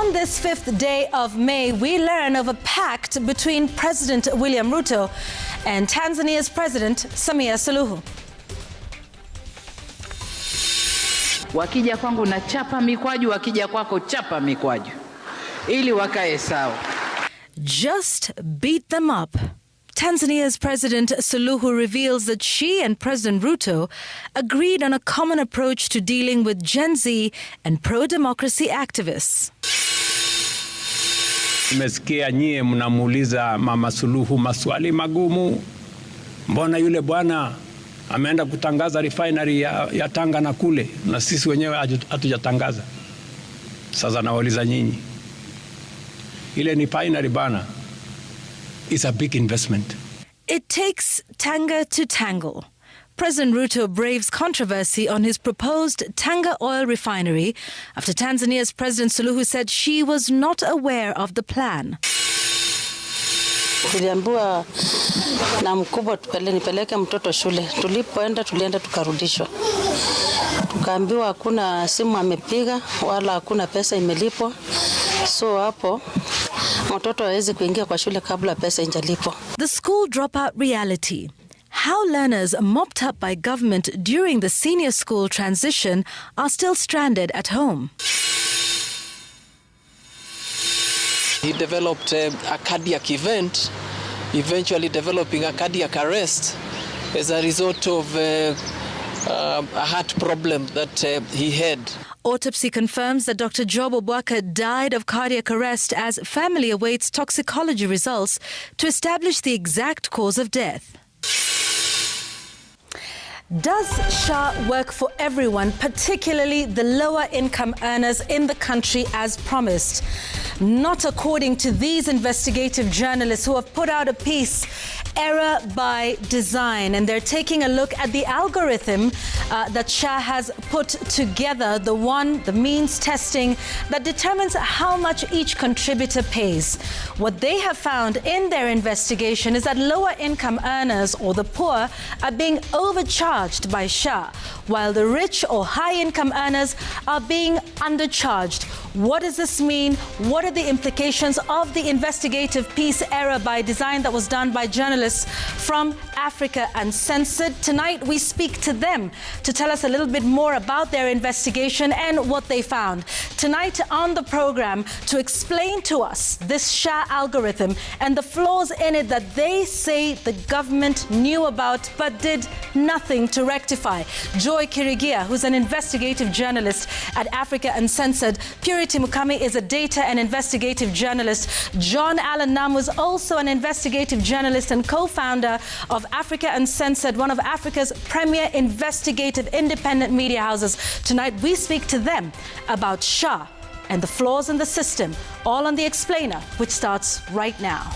On this 5th day of May, we learn of a pact between President William Ruto and Tanzania's President Samia Suluhu. Wakija kwangu na chapa mikwaju, wakija kwako chapa mikwaju, ili wakae sawa. Just beat them up. Tanzania's President Suluhu reveals that she and President Ruto agreed on a common approach to dealing with Gen Z and pro-democracy activists. Nimesikia nyie mnamuuliza Mama Suluhu maswali magumu. Mbona yule bwana ameenda kutangaza refinery ya Tanga na kule na sisi wenyewe hatujatangaza? Sasa nawauliza nyinyi, ile ni refinery bana, it's a big investment. It takes Tanga to tangle. President Ruto braves controversy on his proposed Tanga oil refinery after Tanzania's President Suluhu said she was not aware of the plan. Tuliambiwa na mkubwa nipeleke mtoto shule. Tulipoenda tulienda tukarudishwa. Tukaambiwa hakuna simu amepiga wala hakuna pesa imelipwa. So hapo mtoto hawezi kuingia kwa shule kabla pesa injalipwa. The school dropout reality. How learners mopped up by government during the senior school transition are still stranded at home. He developed a cardiac event, eventually developing a cardiac arrest as a result of a heart problem that he had. Autopsy confirms that Dr. Job Obwaka died of cardiac arrest as family awaits toxicology results to establish the exact cause of death. Does SHA work for everyone, particularly the lower income earners in the country as promised? Not according to these investigative journalists who have put out a piece, Error by Design, and they're taking a look at the algorithm that SHA has put together, the means testing that determines how much each contributor pays. What they have found in their investigation is that lower income earners or the poor are being overcharged by SHA, while the rich or high income earners are being undercharged. What does this mean? What are the implications of the investigative piece Error by Design that was done by journalists from Africa Uncensored? Tonight we speak to them to tell us a little bit more about their investigation and what they found. Tonight on the program, to explain to us this SHA algorithm and the flaws in it that they say the government knew about but did nothing to rectify. Joy Kirigia, who's an investigative journalist at Africa Uncensored. Purity Mukami is a data and investigative journalist. John Allen Nam was also an investigative journalist and co-founder of Africa Uncensored, one of Africa's premier investigative independent media houses. Tonight we speak to them about SHA and the flaws in the system, all on The Explainer, which starts right now.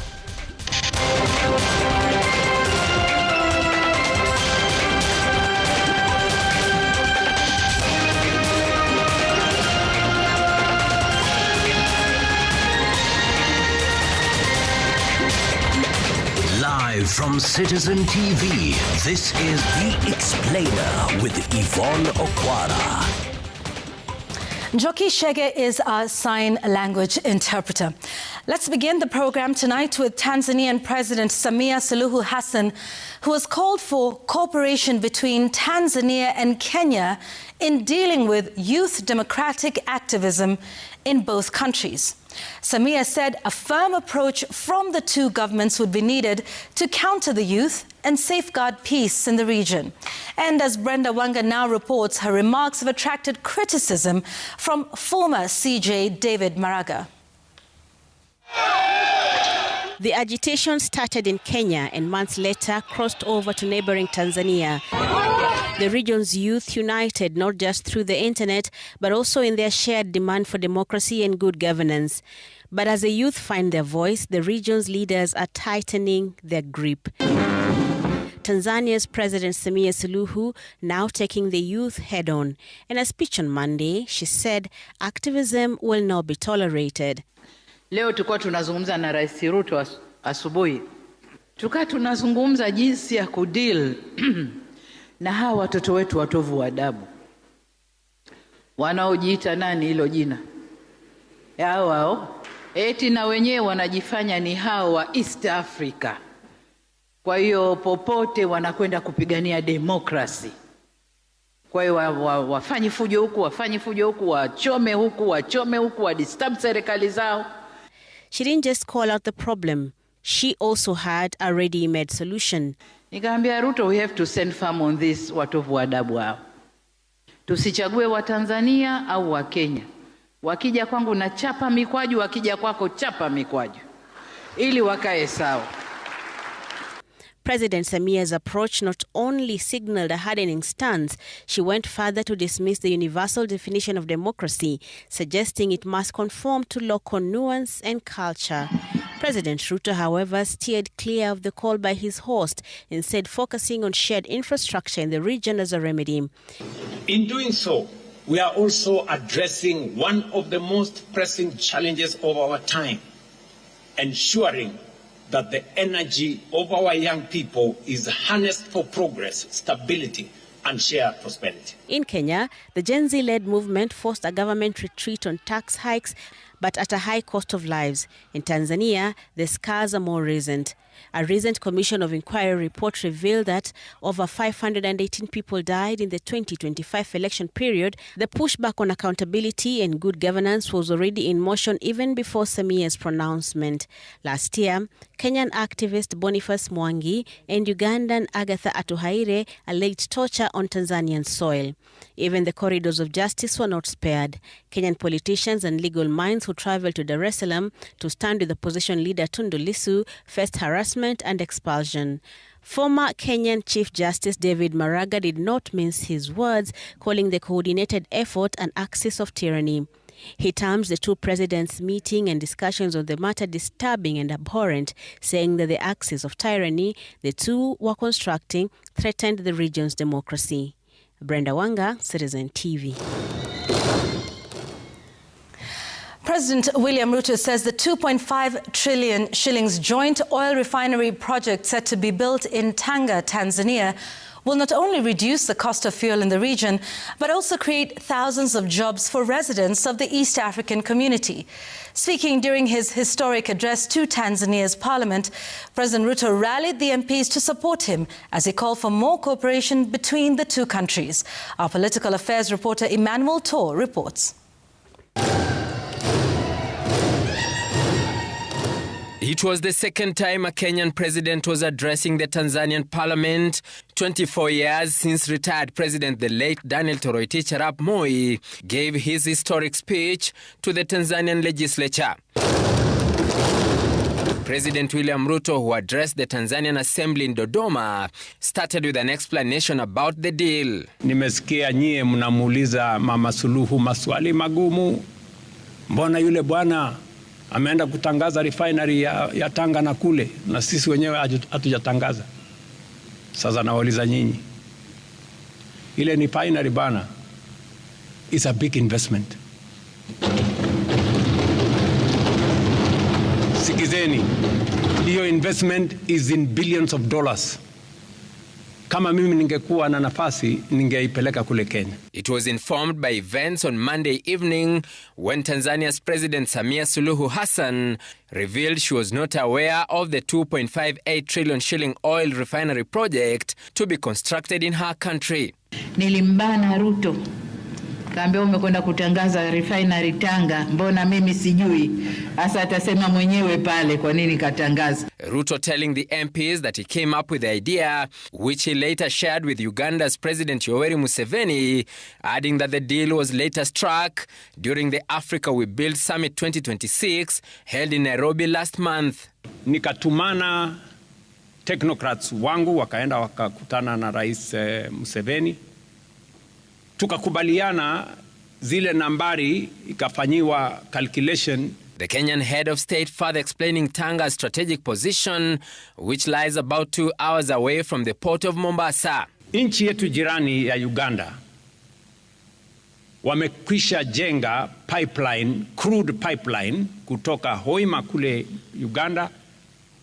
Live from Citizen TV, this is The Explainer with Yvonne Okwara. Njoki Shege is our sign language interpreter. Let's begin the program tonight with Tanzanian President Samia Suluhu Hassan, who has called for cooperation between Tanzania and Kenya in dealing with youth democratic activism in both countries. Samia said a firm approach from the two governments would be needed to counter the youth and safeguard peace in the region. And as Brenda Wanga now reports, her remarks have attracted criticism from former CJ David Maraga. The agitation started in Kenya and months later crossed over to neighboring Tanzania. The region's youth united not just through the internet, but also in their shared demand for democracy and good governance. But as the youth find their voice, the region's leaders are tightening their grip. Tanzania's President Samia Suluhu now taking the youth head-on. In a speech on Monday, she said activism will not be tolerated. Leo tulikuwa tunazungumza na Rais Ruto asubuhi. Tulikuwa tunazungumza jinsi ya kudeal na hawa watoto wetu watovu wa adabu. Wanaojiita nani hilo jina? hao eti na wenyewe wanajifanya ni hao wa East Africa. Kwa hiyo popote wanakwenda kupigania demokrasi. Kwa hiyo wafanye fujo huku, wafanye fujo huku, wachome huku, wadisturb serikali zao. She didn't just call out the problem. She also had a ready-made solution. Nikaambia Ruto, we have to send firm on this, watovu wa adabu hao. Tusichague wa Tanzania au wa Kenya. Wakija kwangu na chapa mikwaju, wakija kwako chapa mikwaju, ili wakae sawa. President Samia's approach not only signaled a hardening stance, she went further to dismiss the universal definition of democracy, suggesting it must conform to local nuance and culture. President Ruto, however, steered clear of the call by his host, instead focusing on shared infrastructure in the region as a remedy. In doing so, we are also addressing one of the most pressing challenges of our time, ensuring that the energy of our young people is harnessed for progress, stability, and shared prosperity. In Kenya, the Gen Z-led movement forced a government retreat on tax hikes, but at a high cost of lives. In Tanzania, the scars are more recent. A recent Commission of Inquiry report revealed that over 518 people died in the 2025 election period. The pushback on accountability and good governance was already in motion even before Samia's pronouncement. Last year, Kenyan activist Boniface Mwangi and Ugandan Agatha Atuhaire alleged torture on Tanzanian soil. Even the corridors of justice were not spared. Kenyan politicians and legal minds who traveled to Dar es Salaam to stand with opposition leader Tundu Lissu faced harassment and expulsion. Former Kenyan Chief Justice David Maraga did not mince his words, calling the coordinated effort an axis of tyranny. He terms the two presidents' meeting and discussions on the matter disturbing and abhorrent, saying that the axis of tyranny the two were constructing threatened the region's democracy. Brenda Wanga, Citizen TV. President William Ruto says the 2.5 trillion shillings joint oil refinery project set to be built in Tanga, Tanzania, will not only reduce the cost of fuel in the region, but also create thousands of jobs for residents of the East African community. Speaking during his historic address to Tanzania's parliament, President Ruto rallied the MPs to support him as he called for more cooperation between the two countries. Our political affairs reporter Emmanuel Tor reports. It was the second time a Kenyan president was addressing the Tanzanian parliament, 24 years since retired President the late Daniel Toroitich arap Moi gave his historic speech to the Tanzanian legislature. President William Ruto, who addressed the Tanzanian Assembly in Dodoma, started with an explanation about the deal. Nimesikia nyie mnamuuliza Mama Suluhu maswali magumu. Mbona yule bwana ameenda kutangaza refinery ya Tanga na kule, na sisi wenyewe hatujatangaza. Sasa nawauliza nyinyi, ile refinery bana is a big investment. Sikizeni, hiyo investment is in billions of dollars. Kama mimi ningekuwa na nafasi ningeipeleka kule Kenya. It was informed by events on Monday evening when Tanzania's President Samia Suluhu Hassan revealed she was not aware of the 2.58 trillion shilling oil refinery project to be constructed in her country. Nilimbana Ruto. Kaambia umekwenda kutangaza refinery Tanga, mbona mimi sijui? Asa atasema mwenyewe pale kwa nini katangaza. Ruto telling the MPs that he came up with the idea, which he later shared with Uganda's President Yoweri Museveni, adding that the deal was later struck during the Africa We Build Summit 2026 held in Nairobi last month. Nikatumana technocrats wangu wakaenda wakakutana na Rais Museveni. Tukakubaliana zile nambari ikafanyiwa calculation. The Kenyan head of state further explaining Tanga's strategic position, which lies about 2 hours away from the port of Mombasa. Nchi yetu jirani ya Uganda wamekwisha jenga pipeline, crude pipeline kutoka Hoima kule Uganda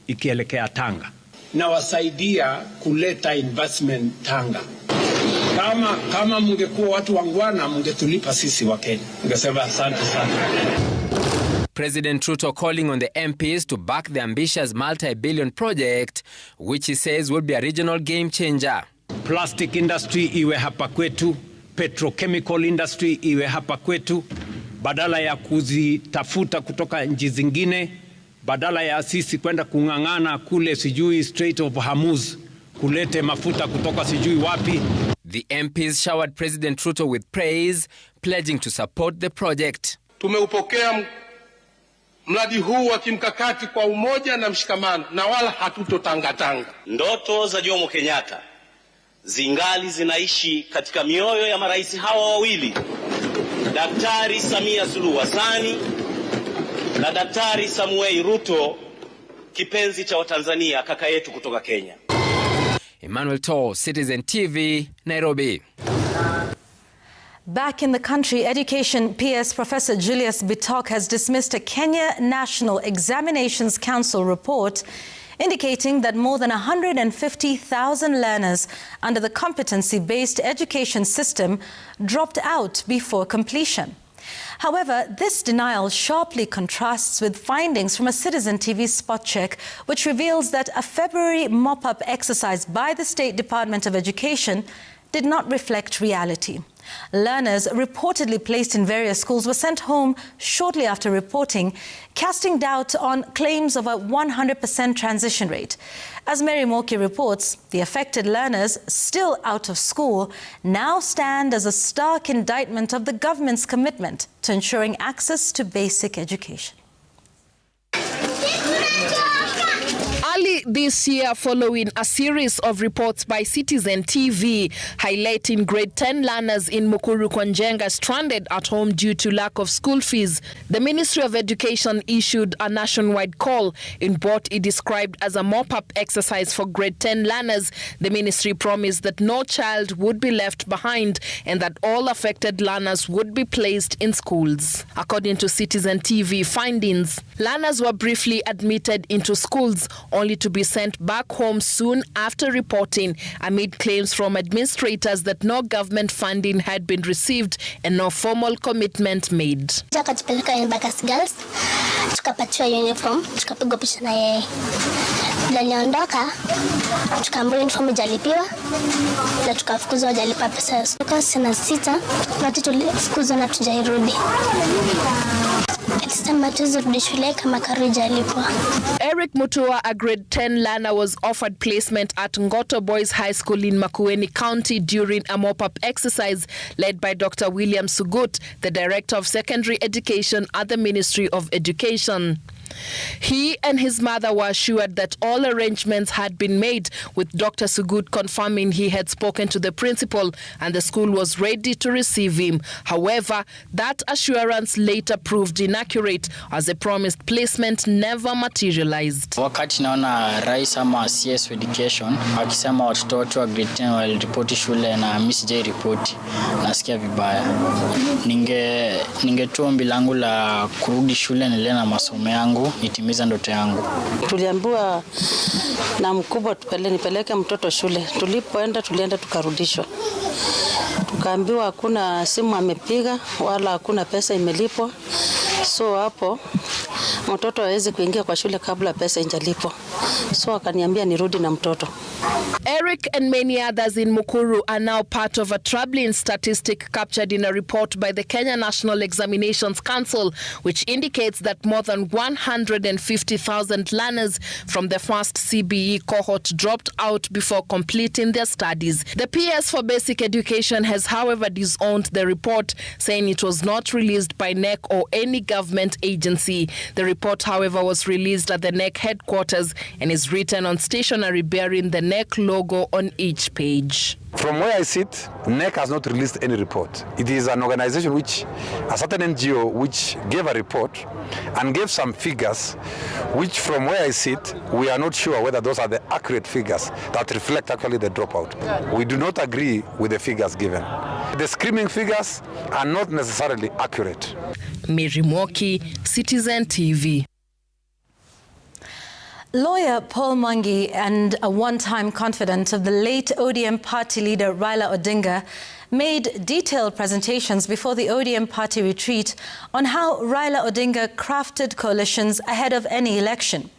ikielekea Tanga. Na wasaidia kuleta investment Tanga. Kama mungekuwa watu wangwana, mungetulipa sisi wa Kenya. Ningesema asante sana. President Ruto calling on the MPs to back the ambitious multi-billion project, which he says will be a regional game changer. Plastic industry iwe hapa kwetu, petrochemical industry iwe hapa kwetu, badala ya kuzitafuta kutoka nchi zingine, badala ya sisi kwenda kung'ang'ana kule sijui Strait of Hormuz, kulete mafuta kutoka sijui wapi. The MPs showered President Ruto with praise, pledging to support the project. Tumeupokea mradi huu wa kimkakati kwa umoja na mshikamano na wala hatutotangatanga. Ndoto za Jomo Kenyatta zingali zinaishi katika mioyo ya marais hawa wawili, Daktari Samia Suluhu Hassan na Daktari Samuel Ruto, kipenzi cha Watanzania, kaka yetu kutoka Kenya. Emmanuel To, Citizen TV, Nairobi. Back in the country, Education PS Professor Julius Bitok has dismissed a Kenya National Examinations Council report indicating that more than 150,000 learners under the competency-based education system dropped out before completion. However, this denial sharply contrasts with findings from a Citizen TV spot check, which reveals that a February mop-up exercise by the State Department of Education did not reflect reality. Learners reportedly placed in various schools were sent home shortly after reporting, casting doubt on claims of a 100% transition rate. As Mary Moki reports, the affected learners, still out of school, now stand as a stark indictment of the government's commitment to ensuring access to basic education. Early this year, following a series of reports by Citizen TV highlighting grade 10 learners in Mukuru kwa Njenga stranded at home due to lack of school fees, the Ministry of Education issued a nationwide call in what it described as a mop-up exercise for grade 10 learners. The ministry promised that no child would be left behind and that all affected learners would be placed in schools. According to Citizen TV findings, learners were briefly admitted into schools only to be sent back home soon after reporting amid claims from administrators that no government funding had been received and no formal commitment made. Tukapeleka Embakasi Girls, tukapatiwa uniform, tukapigwa picha na yeye. Niliondoka, tukaambiwa uniform hajalipiwa na tukafukuzwa hajalipa pesa. Tuka sina sita, na tulifukuzwa na tujairudi. Eric Mutua, a grade 10 learner, was offered placement at Ngoto Boys High School in Makueni County during a mop-up exercise led by Dr. William Sugut, the Director of Secondary Education at the Ministry of Education. He and his mother were assured that all arrangements had been made, with Dr. Sugut confirming he had spoken to the principal and the school was ready to receive him. However, that assurance later proved inaccurate as the promised placement never materialized. Wakati naona rais ama CS Education akisema watoto wote wa grade 10 waliripoti shule na mimi sijairipoti, nasikia vibaya. Ningetoa ombi langu la kurudi shule niendelee na masomo yangu, nitimiza ndoto yangu. Tuliambiwa na mkubwa nipeleke mtoto shule. Tulipoenda tulienda tukarudishwa. Tukaambiwa hakuna simu amepiga wala hakuna pesa imelipwa. So hapo mtoto hawezi kuingia kwa shule kabla pesa injalipwa. So akaniambia nirudi na mtoto. Eric and many others in Mukuru are now part of a troubling statistic captured in a report by the Kenya National Examinations Council, which indicates that more than 150,000 learners from the first CBE cohort dropped out before completing their studies. The PS for Basic Education has, however, disowned the report, saying it was not released by NEC or any government agency. The report, however, was released at the NEC headquarters and is written on stationery bearing the NEC logo on each page. From where I sit, NEC has not released any report. It is an organization which, a certain NGO, which gave a report and gave some figures, which from where I sit, we are not sure whether those are the accurate figures that reflect actually the dropout. We do not agree with the figures given. The screaming figures are not necessarily accurate. Mary Moki, Citizen TV. Lawyer Paul Mwangi and a one-time confidant of the late ODM party leader Raila Odinga made detailed presentations before the ODM party retreat on how Raila Odinga crafted coalitions ahead of any election.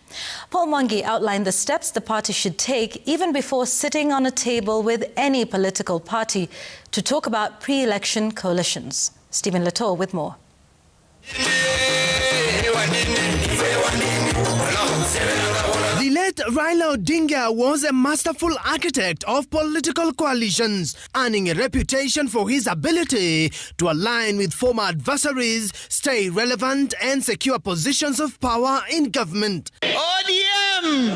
Paul Mwangi outlined the steps the party should take even before sitting on a table with any political party to talk about pre-election coalitions. Stephen Leto with more. The late Raila Odinga was a masterful architect of political coalitions, earning a reputation for his ability to align with former adversaries, stay relevant and secure positions of power in government. ODM!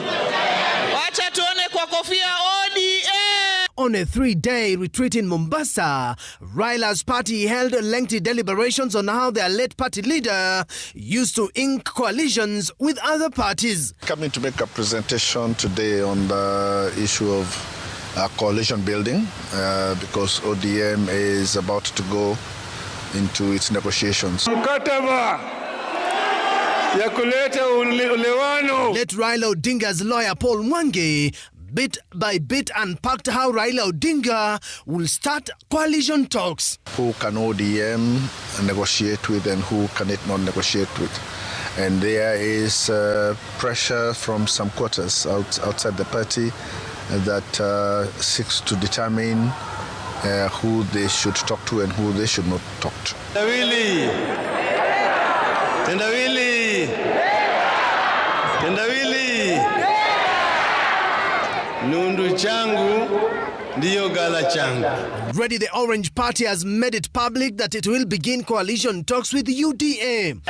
Wacha tuone kwa kofia ODM! On a 3-day retreat in Mombasa, Raila's party held lengthy deliberations on how their late party leader used to ink coalitions with other parties. Coming to make a presentation today on the issue of coalition building because ODM is about to go into its negotiations. Mkataba ya kuleta ulewano. Let Raila Odinga's lawyer Paul Mwangi bit by bit unpacked how Raila Odinga will start coalition talks. Who can ODM negotiate with and who can it not negotiate with? And there is pressure from some quarters outside the party that seeks to determine who they should talk to and who they should not talk to. Tendawili! Nundu changu ndiyo gala changu. Already the Orange Party has made it public that it will begin coalition talks with UDA.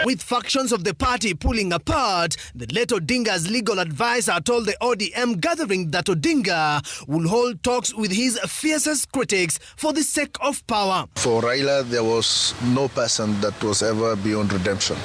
With factions of the party pulling apart, the late Odinga's legal advisor told the ODM gathering that Odinga will hold talks with his fiercest critics for the sake of power. For Raila, there was no person that was ever beyond redemption.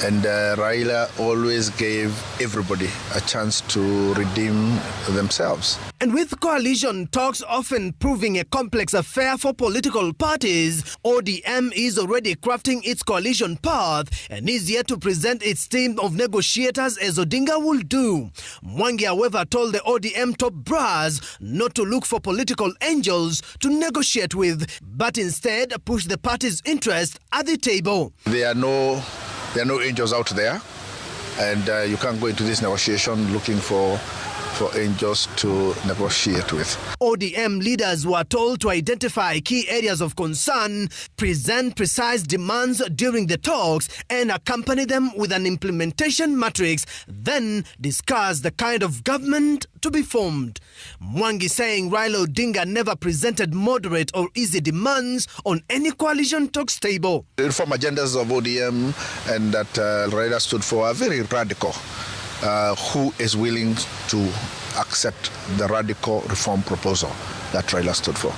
And Raila always gave everybody a chance to redeem themselves. And with coalition talks often proving a complex affair for political parties, ODM is already crafting its coalition path and is yet to present its team of negotiators as Odinga will do. Mwangi, however, told the ODM top brass not to look for political angels to negotiate with, but instead push the party's interest at the table. There are no angels out there, and you can't go into this negotiation looking for angels to negotiate with. ODM leaders were told to identify key areas of concern, present precise demands during the talks, and accompany them with an implementation matrix, then discuss the kind of government to be formed. Mwangi saying Raila Odinga never presented moderate or easy demands on any coalition talks table. The reform agendas of ODM and that Raila stood for are very radical. Who is willing to accept the radical reform proposal that Raila stood for?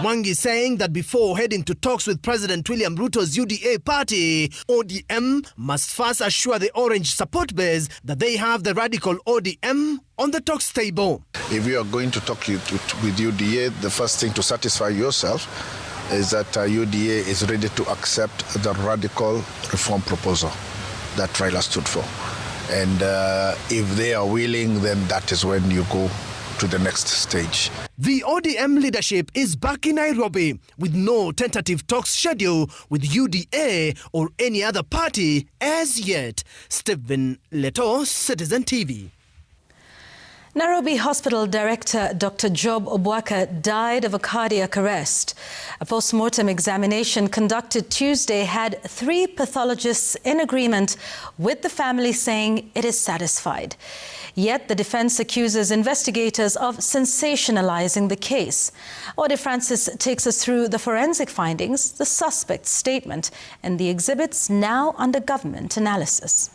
Mwangi saying that before heading to talks with President William Ruto's UDA party, ODM must first assure the Orange support base that they have the radical ODM on the talks table. If you are going to talk with UDA, the first thing to satisfy yourself is that UDA is ready to accept the radical reform proposal that Raila stood for. And if they are willing, then that is when you go to the next stage. The ODM leadership is back in Nairobi with no tentative talks scheduled with UDA or any other party as yet. Stephen Leto, Citizen TV. Nairobi Hospital Director Dr. Job Obwaka died of a cardiac arrest. A post-mortem examination conducted Tuesday had 3 pathologists in agreement with the family saying it is satisfied. Yet the defense accuses investigators of sensationalizing the case. Ode Francis takes us through the forensic findings, the suspect's statement, and the exhibits now under government analysis.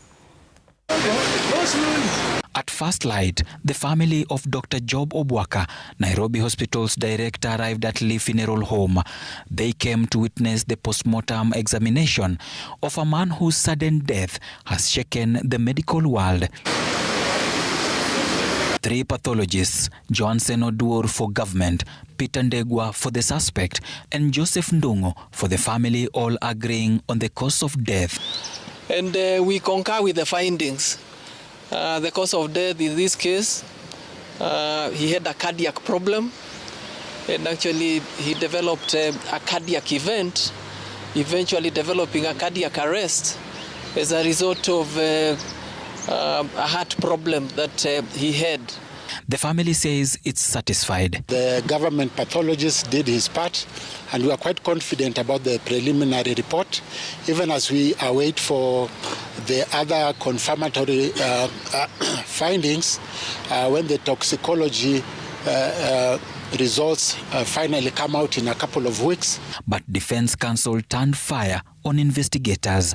At first light, the family of Dr. Job Obwaka, Nairobi Hospital's director, arrived at Lee Funeral Home. They came to witness the post-mortem examination of a man whose sudden death has shaken the medical world. 3 pathologists, Johnson Oduor for government, Peter Ndegwa for the suspect, and Joseph Ndungo for the family, all agreeing on the cause of death. And we concur with the findings. The cause of death in this case, he had a cardiac problem, and actually he developed a cardiac event, eventually developing a cardiac arrest as a result of a heart problem that he had. The family says it's satisfied. The government pathologist did his part, and we are quite confident about the preliminary report, even as we await for the other confirmatory findings when the toxicology results finally come out in a couple of weeks. But Defense Counsel turned fire on investigators.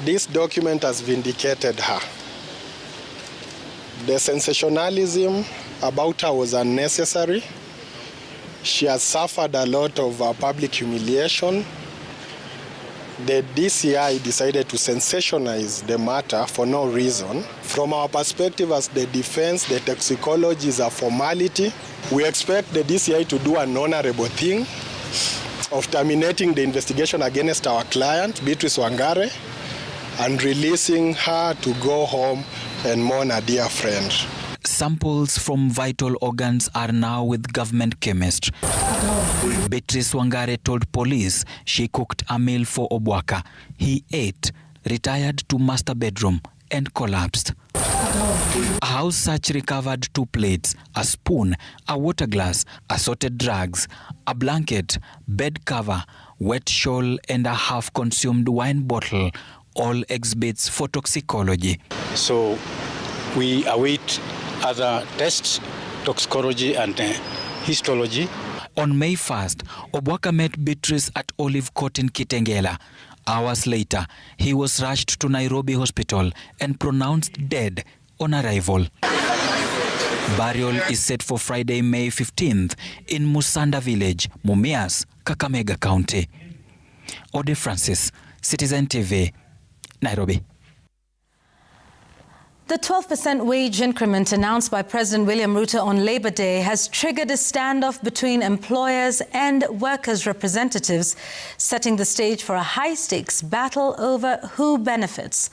This document has vindicated her. The sensationalism about her was unnecessary. She has suffered a lot of public humiliation. The DCI decided to sensationalize the matter for no reason. From our perspective as the defense, the toxicology is a formality. We expect the DCI to do an honorable thing of terminating the investigation against our client, Beatrice Wangare, and releasing her to go home and mourn a dear friend. Samples from vital organs are now with government chemists. Beatrice Wangare told police she cooked a meal for Obwaka. He ate, retired to master bedroom, and collapsed. A house search recovered 2 plates, a spoon, a water glass, assorted drugs, a blanket, bed cover, wet shawl, and a half-consumed wine bottle. All exhibits for toxicology. So we await other tests, toxicology and histology. On May 1st, Obwaka met Beatrice at Olive Court in Kitengela. Hours later, he was rushed to Nairobi Hospital and pronounced dead on arrival. Burial is set for Friday, May 15th in Musanda Village, Mumias, Kakamega County. Ode Francis, Citizen TV, Nairobi. The 12% wage increment announced by President William Ruto on Labor Day has triggered a standoff between employers and workers' representatives, setting the stage for a high-stakes battle over who benefits.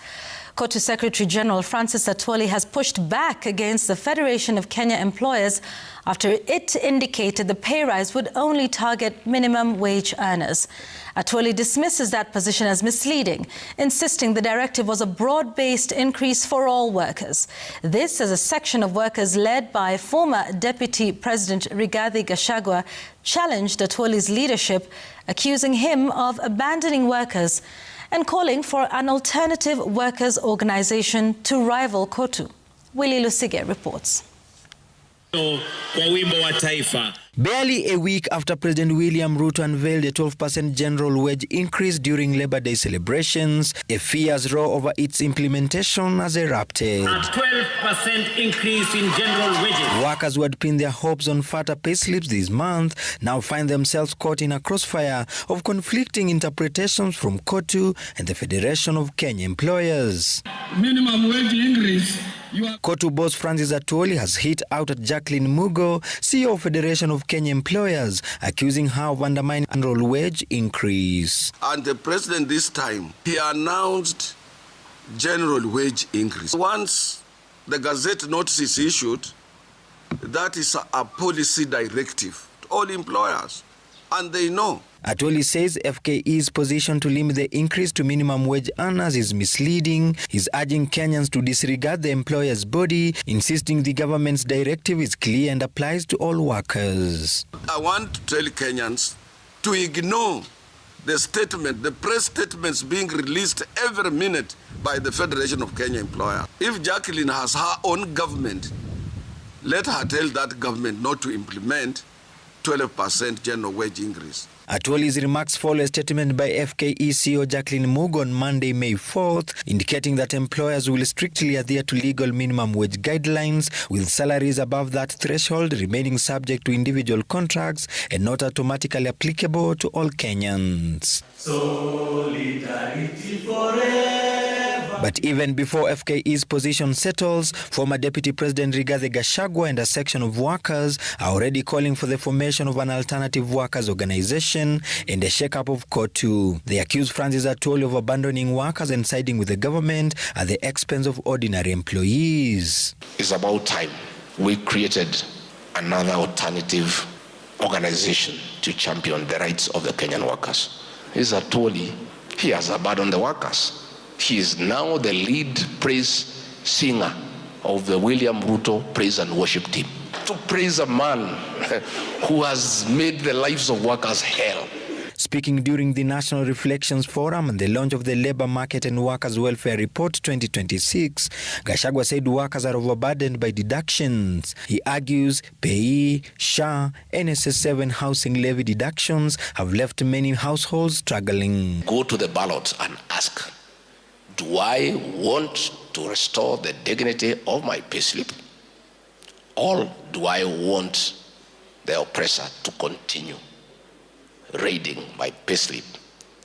COTU Secretary General Francis Atwoli has pushed back against the Federation of Kenya Employers after it indicated the pay rise would only target minimum wage earners. Atwoli dismisses that position as misleading, insisting the directive was a broad-based increase for all workers. This as a section of workers led by former Deputy President Rigathi Gachagua challenged Atwoli's leadership, accusing him of abandoning workers and calling for an alternative workers' organization to rival COTU. Willie Lusige reports. Barely a week after President William Ruto unveiled a 12% general wage increase during Labor Day celebrations, a fierce row over its implementation has erupted. A 12% increase in general wages. Workers who had pinned their hopes on fatter pay slips this month now find themselves caught in a crossfire of conflicting interpretations from COTU and the Federation of Kenya Employers. Minimum wage increase. COTU boss Francis Atwoli has hit out at Jacqueline Mugo, CEO of Federation of Kenya Employers, accusing her of undermining general wage increase. And the president this time, he announced general wage increase. Once the Gazette notice is issued, that is a policy directive to all employers, and they know. Atwoli says FKE's position to limit the increase to minimum wage earners is misleading. He's urging Kenyans to disregard the employer's body, insisting the government's directive is clear and applies to all workers. I want to tell Kenyans to ignore the statement, the press statements being released every minute by the Federation of Kenya Employers. If Jacqueline has her own government, let her tell that government not to implement 12% general wage increase. Atwoli's remarks follow a statement by FKE CEO Jacqueline Mugo on Monday, May 4th, indicating that employers will strictly adhere to legal minimum wage guidelines, with salaries above that threshold remaining subject to individual contracts and not automatically applicable to all Kenyans. Solidarity forever. But even before FKE's position settles, former Deputy President Rigathi Gachagua and a section of workers are already calling for the formation of an alternative workers' organization and a shake-up of COTU. They accuse Francis Atwoli of abandoning workers and siding with the government at the expense of ordinary employees. It's about time we created another alternative organization to champion the rights of the Kenyan workers. Is Atwoli, he has abandoned the workers. He is now the lead praise singer of the William Ruto praise and worship team. To praise a man who has made the lives of workers hell. Speaking during the National Reflections Forum and the launch of the Labour Market and Workers' Welfare Report 2026, Gachagua said workers are overburdened by deductions. He argues PAYE, SHA, NSS7 housing levy deductions have left many households struggling. Go to the ballot and ask, do I want to restore the dignity of my payslip? Or do I want the oppressor to continue raiding my payslip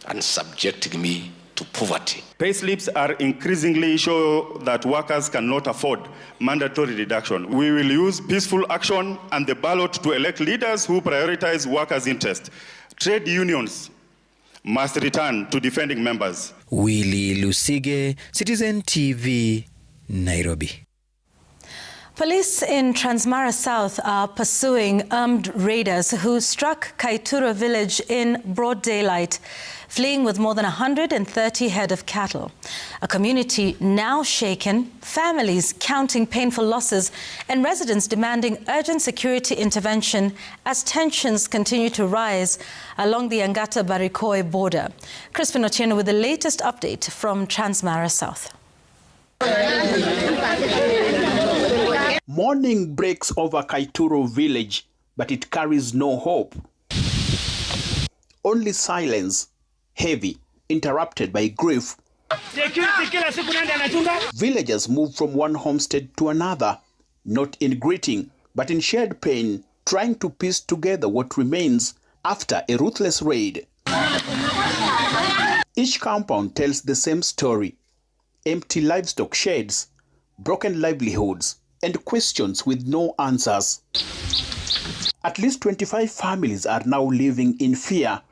and subjecting me to poverty? Payslips are increasingly show that workers cannot afford mandatory deduction. We will use peaceful action and the ballot to elect leaders who prioritize workers' interests. Trade unions must return to defending members. Willy Lusige, Citizen TV, Nairobi. Police in Transmara South are pursuing armed raiders who struck Kaituro village in broad daylight, fleeing with more than 130 head of cattle. A community now shaken, families counting painful losses, and residents demanding urgent security intervention as tensions continue to rise along the Angata-Barikoi border. Crispin Otieno with the latest update from Transmara South. Morning breaks over Kaituro village, but it carries no hope. Only silence, heavy, interrupted by grief. Villagers move from one homestead to another, not in greeting, but in shared pain, trying to piece together what remains after a ruthless raid. Each compound tells the same story: empty livestock sheds, broken livelihoods, and questions with no answers. At least 25 families are now living in fear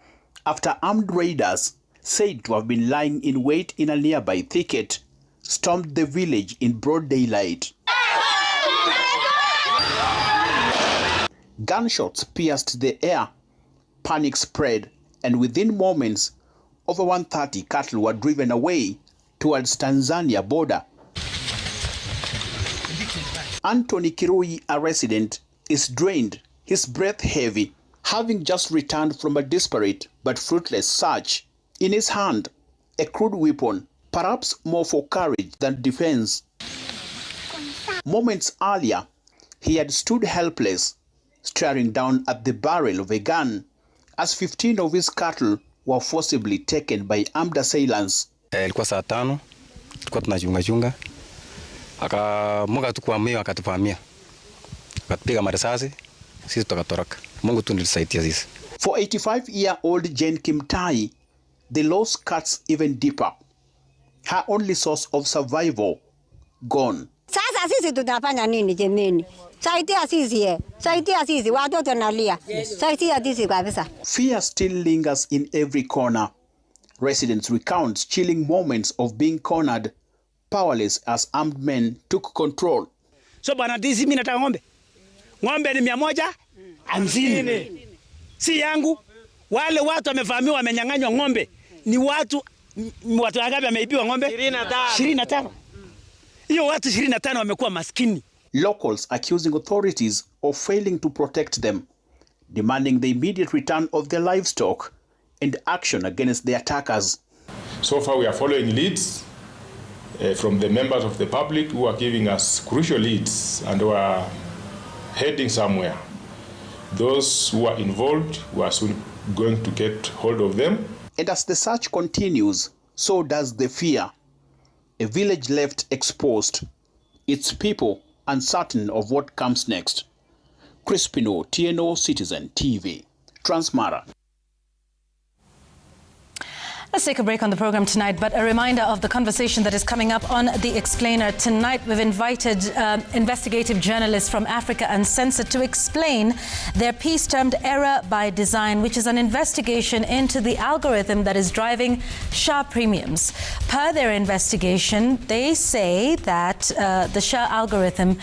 after armed raiders, said to have been lying in wait in a nearby thicket, stormed the village in broad daylight. Gunshots pierced the air, panic spread, and within moments, over 130 cattle were driven away towards Tanzania border. Anthony Kirui, a resident, is drained, his breath heavy, having just returned from a desperate but fruitless search. In his hand, a crude weapon, perhaps more for courage than defense. Moments earlier, he had stood helpless, staring down at the barrel of a gun, as 15 of his cattle were forcibly taken by armed assailants. Ilikuwa saa 5, tulikuwa tunachunga. Mungu tukuamia akatuvamia. Akatupiga marisasi, sisi tukatoroka. Mungu tu ndilisaidia sisi. For 85-year-old Jane Kimtai, the loss cuts even deeper. Her only source of survival gone. Sasa sisi tutafanya nini jameni? Saidia sisi watoto nalia. Saidia sisi kabisa. Fear still lingers in every corner. Residents recount chilling moments of being cornered, powerless as armed men took control. So bwana DC mimi nataka ng'ombe. Ng'ombe ni 150. Si yangu. Wale watu wamevamiwa wamenyang'anywa ng'ombe. Ni watu wangapi wameibiwa ng'ombe? 25. Hiyo watu 25 wamekuwa maskini. Locals accusing authorities of failing to protect them, demanding the immediate return of their livestock and action against the attackers. So far we are following leads from the members of the public who are giving us crucial leads and who are heading somewhere. Those who are involved, we are soon going to get hold of them. And as the search continues, so does the fear. A village left exposed, its people uncertain of what comes next. Crispino, TNO Citizen TV, Transmara. Let's take a break on the program tonight, but a reminder of the conversation that is coming up on The Explainer tonight. We've invited investigative journalists from Africa Uncensored to explain their piece termed Error by Design, which is an investigation into the algorithm that is driving SHA premiums. Per their investigation, they say that the SHA algorithm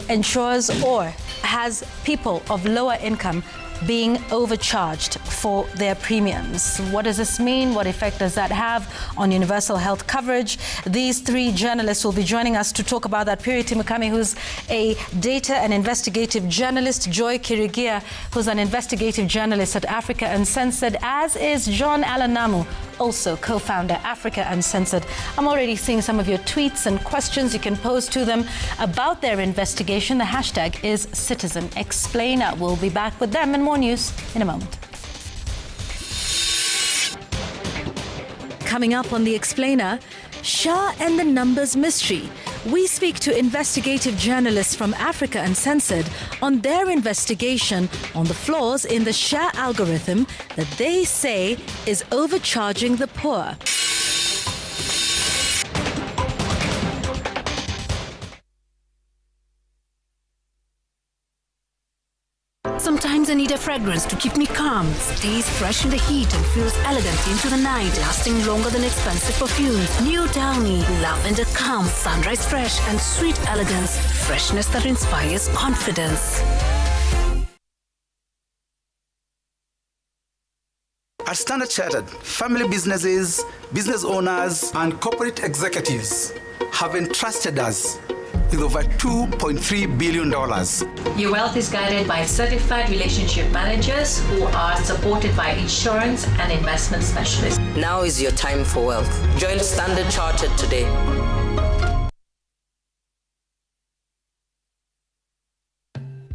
ensures or has people of lower income being overcharged for their premiums. What does this mean? What effect does that have on universal health coverage? These three journalists will be joining us to talk about that. Purity Mukami, who's a data and investigative journalist, Joy Kirigia, who's an investigative journalist at Africa Uncensored, as is John Alanamu, also co-founder Africa Uncensored. I'm already seeing some of your tweets and questions you can pose to them about their investigation. The hashtag is CitizenExplainer. We'll be back with them and more news in a moment. Coming up on The Explainer, SHA and the numbers mystery. We speak to investigative journalists from Africa Uncensored on their investigation on the flaws in the SHA algorithm that they say is overcharging the poor. Sometimes I need a fragrance to keep me calm, stays fresh in the heat and feels elegant into the night, lasting longer than expensive perfumes. New Downy, lavender calm, sunrise fresh and sweet elegance, freshness that inspires confidence. At Standard Chartered, family businesses, business owners, and corporate executives have entrusted us with over $2.3 billion. Your wealth is guided by certified relationship managers who are supported by insurance and investment specialists. Now is your time for wealth. Join Standard Chartered today.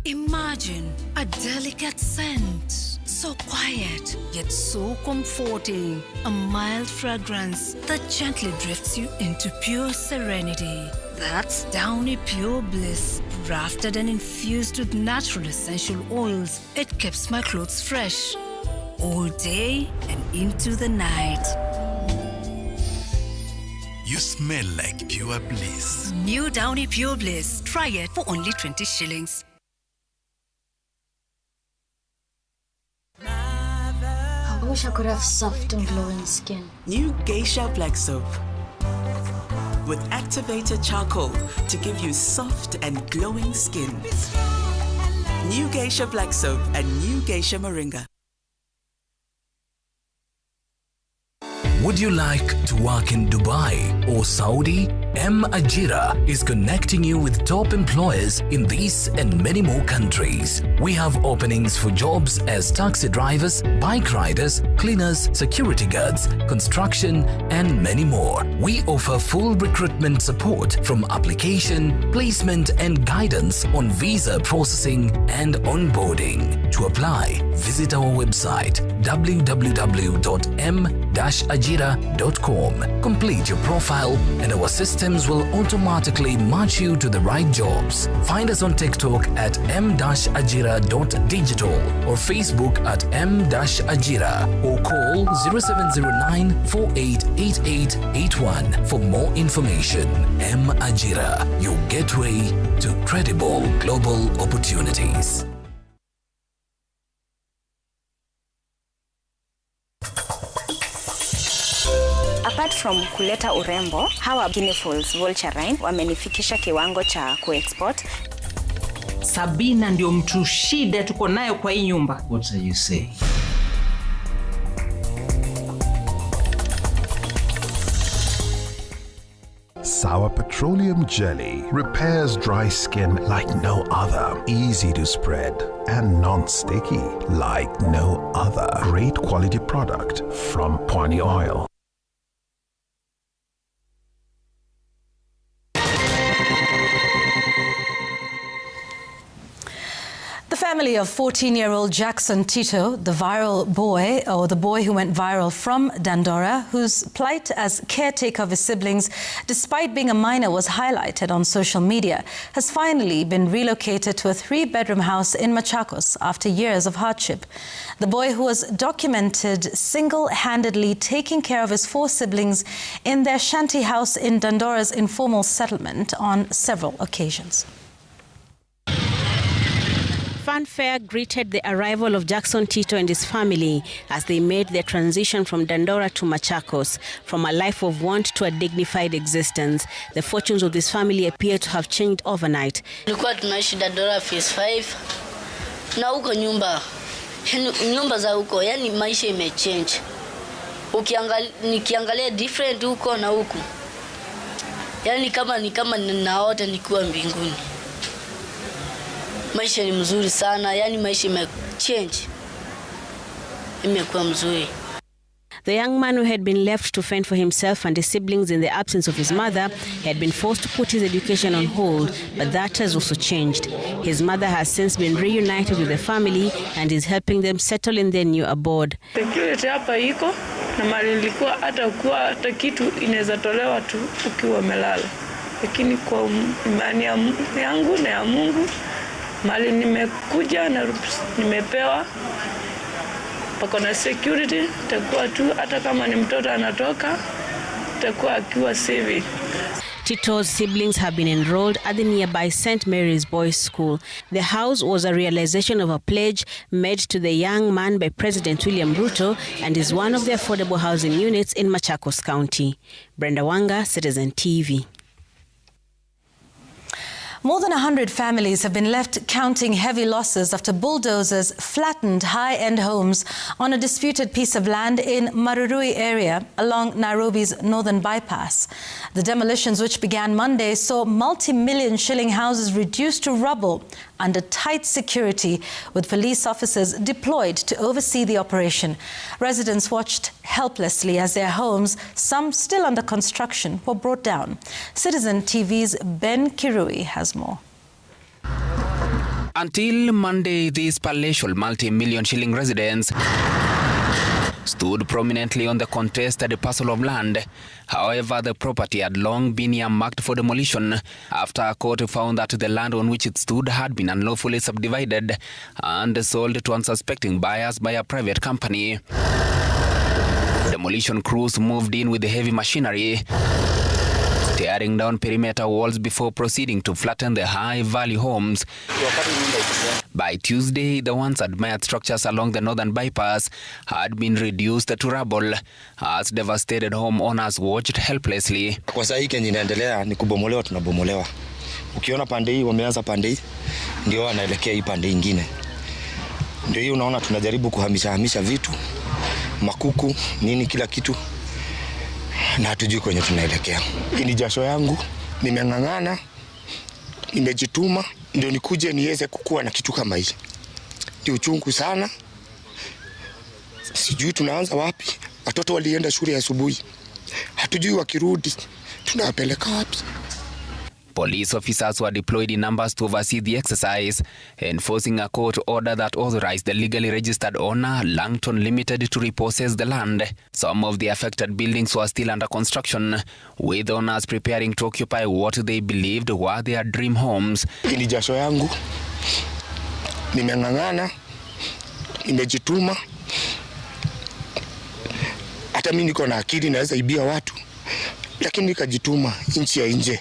Imagine a delicate scent, so quiet yet so comforting. A mild fragrance that gently drifts you into pure serenity. That's Downy Pure Bliss, crafted and infused with natural essential oils. It keeps my clothes fresh all day and into the night. You smell like pure bliss. New Downy Pure Bliss. Try it for only 20 shillings. I wish I could have soft and glowing skin. New Geisha Black Soap with activated charcoal to give you soft and glowing skin. New Geisha Black Soap and New Geisha Moringa. Would you like to work in Dubai or Saudi? Ajira is connecting you with top employers in these and many more countries. We have openings for jobs as taxi drivers, bike riders, cleaners, security guards, construction, and many more. We offer full recruitment support from application, placement, and guidance on visa processing and onboarding. To apply, visit our website www.m-ajira.com. Complete your profile and our systems will automatically match you to the right jobs. Find us on TikTok at m-ajira.digital or Facebook at m-ajira or call 0709-488881 for more information. M-Ajira, your gateway to credible global opportunities. Apart from kuleta urembo, hawa Guinea Fools Vulturine wamenifikisha kiwango cha kuexport. Sabina ndio mtu shida tuko nayo kwa hii nyumba. What are you saying? Sour Petroleum Jelly repairs dry skin like no other. Easy to spread and non-sticky like no other. Great quality product from Pwani Oil. The family of 14-year-old Jackson Tito, the boy who went viral from Dandora, whose plight as caretaker of his siblings, despite being a minor, was highlighted on social media, has finally been relocated to a 3-bedroom house in Machakos after years of hardship. The boy, who was documented single-handedly taking care of his 4 siblings in their shanty house in Dandora's informal settlement on several occasions. Fanfare greeted the arrival of Jackson Tito and his family as they made their transition from Dandora to Machakos, from a life of want to a dignified existence. The fortunes of this family appear to have changed overnight. Tulikuwa tunaishi Dandora phase 5 na huko nyumba za huko, yani maisha imechange. Nikiangalia different huko na huku, yani kama ninaota nikiwa mbinguni. Maisha ni mzuri sana, yani maisha imechange, imekuwa mzuri. The young man, who had been left to fend for himself and his siblings in the absence of his mother, had been forced to put his education on hold, but that has also changed. His mother has since been reunited with the family and is helping them settle in their new abode. Security hapa iko na mali nilikuwa hata kitu inaweza tolewa tu ukiwa umelala. Lakini kwa imani yangu na ya Mungu, mali nimekuja na nimepewa pako na security, takuwa tu hata kama ni mtoto anatoka takuwa akiwa safe. Tito's siblings have been enrolled at the nearby St. Mary's Boys School. The house was a realization of a pledge made to the young man by President William Ruto and is one of the affordable housing units in Machakos County. Brenda Wanga, Citizen TV. More than 100 families have been left counting heavy losses after bulldozers flattened high-end homes on a disputed piece of land in Marurui area along Nairobi's northern bypass. The demolitions, which began Monday, saw multi-million shilling houses reduced to rubble under tight security, with police officers deployed to oversee the operation. Residents watched helplessly as their homes, some still under construction, were brought down. Citizen TV's Ben Kirui has more. Until Monday, these palatial multi-million shilling residents stood prominently on the contested parcel of land. However, the property had long been earmarked for demolition after a court found that the land on which it stood had been unlawfully subdivided and sold to unsuspecting buyers by a private company. Demolition crews moved in with heavy machinery, tearing down perimeter walls before proceeding to flatten the high-value homes. By Tuesday, the once admired structures along the northern bypass had been reduced to rubble as devastated homeowners watched helplessly. Kwa sasa hii Kenya inaendelea ni kubomolewa, tunabomolewa. Ukiona pande hii wameanza pande hii, ndio wanaelekea hii pande nyingine. Ndio hii unaona tunajaribu kuhamisha vitu, makuku, nini kila kitu, na hatujui kwenye tunaelekea. Hii ni jasho yangu, nimeng'ang'ana, nimejituma ndio nikuje niweze kukua na kitu kama hii. Ni uchungu sana. Sijui tunaanza wapi. Watoto walienda shule asubuhi. Hatujui wakirudi tunawapeleka wapi. Police officers were deployed in numbers to oversee the exercise, enforcing a court order that authorized the legally registered owner, Langton Limited, to repossess the land. Some of the affected buildings were still under construction, with owners preparing to occupy what they believed were their dream homes. Ni jasho yangu, nimeng'ang'ana, nimejituma. Hata mimi niko na akili naweza ibia watu, lakini nikajituma nchi ya nje.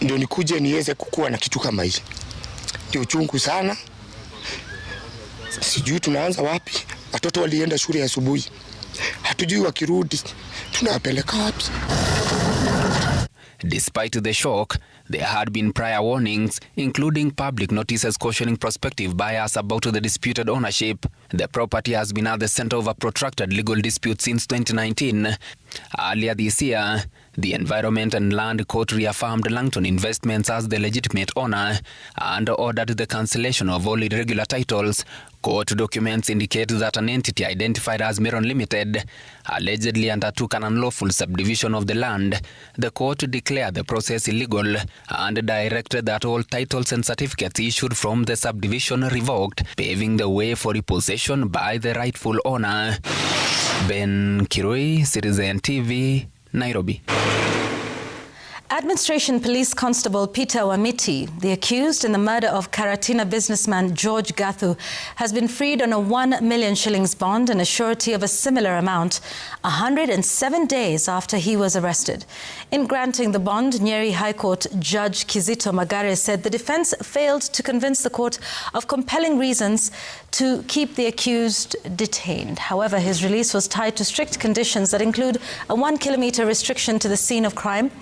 Ndio nikuje niweze kukua na kitu kama hii. Ni uchungu sana. Sijui tunaanza wapi. Watoto walienda shule asubuhi. Hatujui wakirudi tunawapeleka wapi. Despite the shock, there had been prior warnings, including public notices cautioning prospective buyers about the disputed ownership. The property has been at the center of a protracted legal dispute since 2019. Earlier this year, The Environment and Land Court reaffirmed Langton Investments as the legitimate owner and ordered the cancellation of all irregular titles. Court documents indicate that an entity identified as Meron Limited allegedly undertook an unlawful subdivision of the land. The court declared the process illegal and directed that all titles and certificates issued from the subdivision revoked, paving the way for repossession by the rightful owner. Ben Kirui, Citizen TV, Nairobi. Administration Police Constable Peter Wamiti, the accused in the murder of Karatina businessman George Gathu, has been freed on a 1 million shillings bond and a surety of a similar amount 107 days after he was arrested. In granting the bond, Nyeri High Court Judge Kizito Magare said the defense failed to convince the court of compelling reasons to keep the accused detained. However, his release was tied to strict conditions that include a 1 kilometer restriction to the scene of crime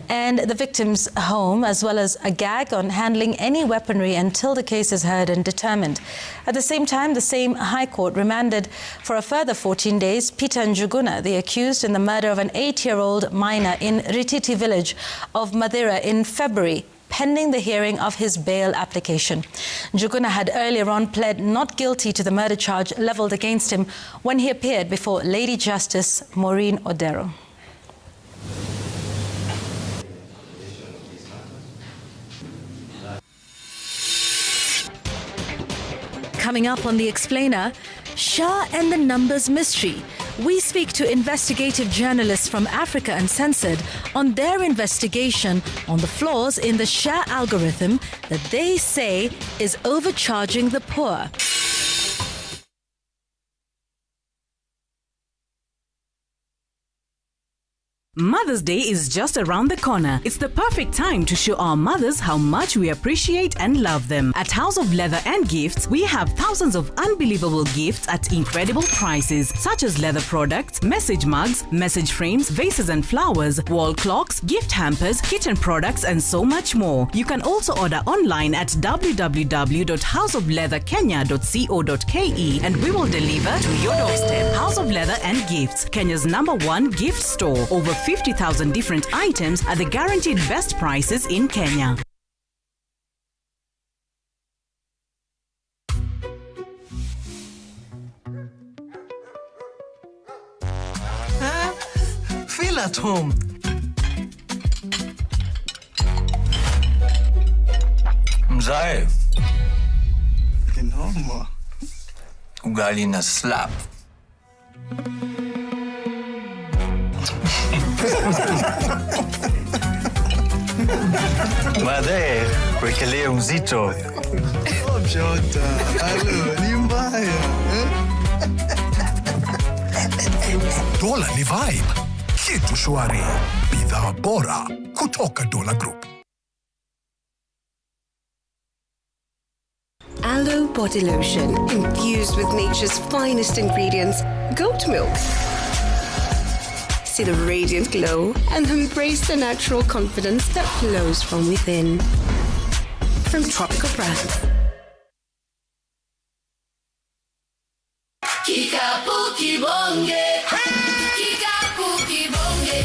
and the victim's home, as well as a gag on handling any weaponry until the case is heard and determined. At the same time, the same High Court remanded for a further 14 days Peter Njuguna, the accused in the murder of an 8-year-old minor in Rititi village of Madeira in February, pending the hearing of his bail application. Njuguna had earlier on pled not guilty to the murder charge levelled against him when he appeared before Lady Justice Maureen Odero. Coming up on The Explainer, Shah and the Numbers Mystery. We speak to investigative journalists from Africa Uncensored on their investigation on the flaws in the Shah algorithm that they say is overcharging the poor. Mother's Day is just around the corner. It's the perfect time to show our mothers how much we appreciate and love them. At House of Leather and Gifts, we have thousands of unbelievable gifts at incredible prices, such as leather products, message mugs, message frames, vases and flowers, wall clocks, gift hampers, kitchen products, and so much more. You can also order online at www.houseofleatherkenya.co.ke and we will deliver to your doorstep. House of Leather and Gifts, Kenya's #1 gift store. Over 50,000 different items at the guaranteed best prices in Kenya. Feel at home. Mzae. Kinoma. Ugali na slap. Made, wekelee mzito. Jota, alo, ni mbaya. Dola ni vibe. Kitu shwari. Bidhaa bora kutoka Dola Group. Aloe body lotion infused with nature's finest ingredients, goat milk. See the radiant glow and embrace the natural confidence that flows from within. From tropical brands. Kikapu kibonge. Kikapu kibonge.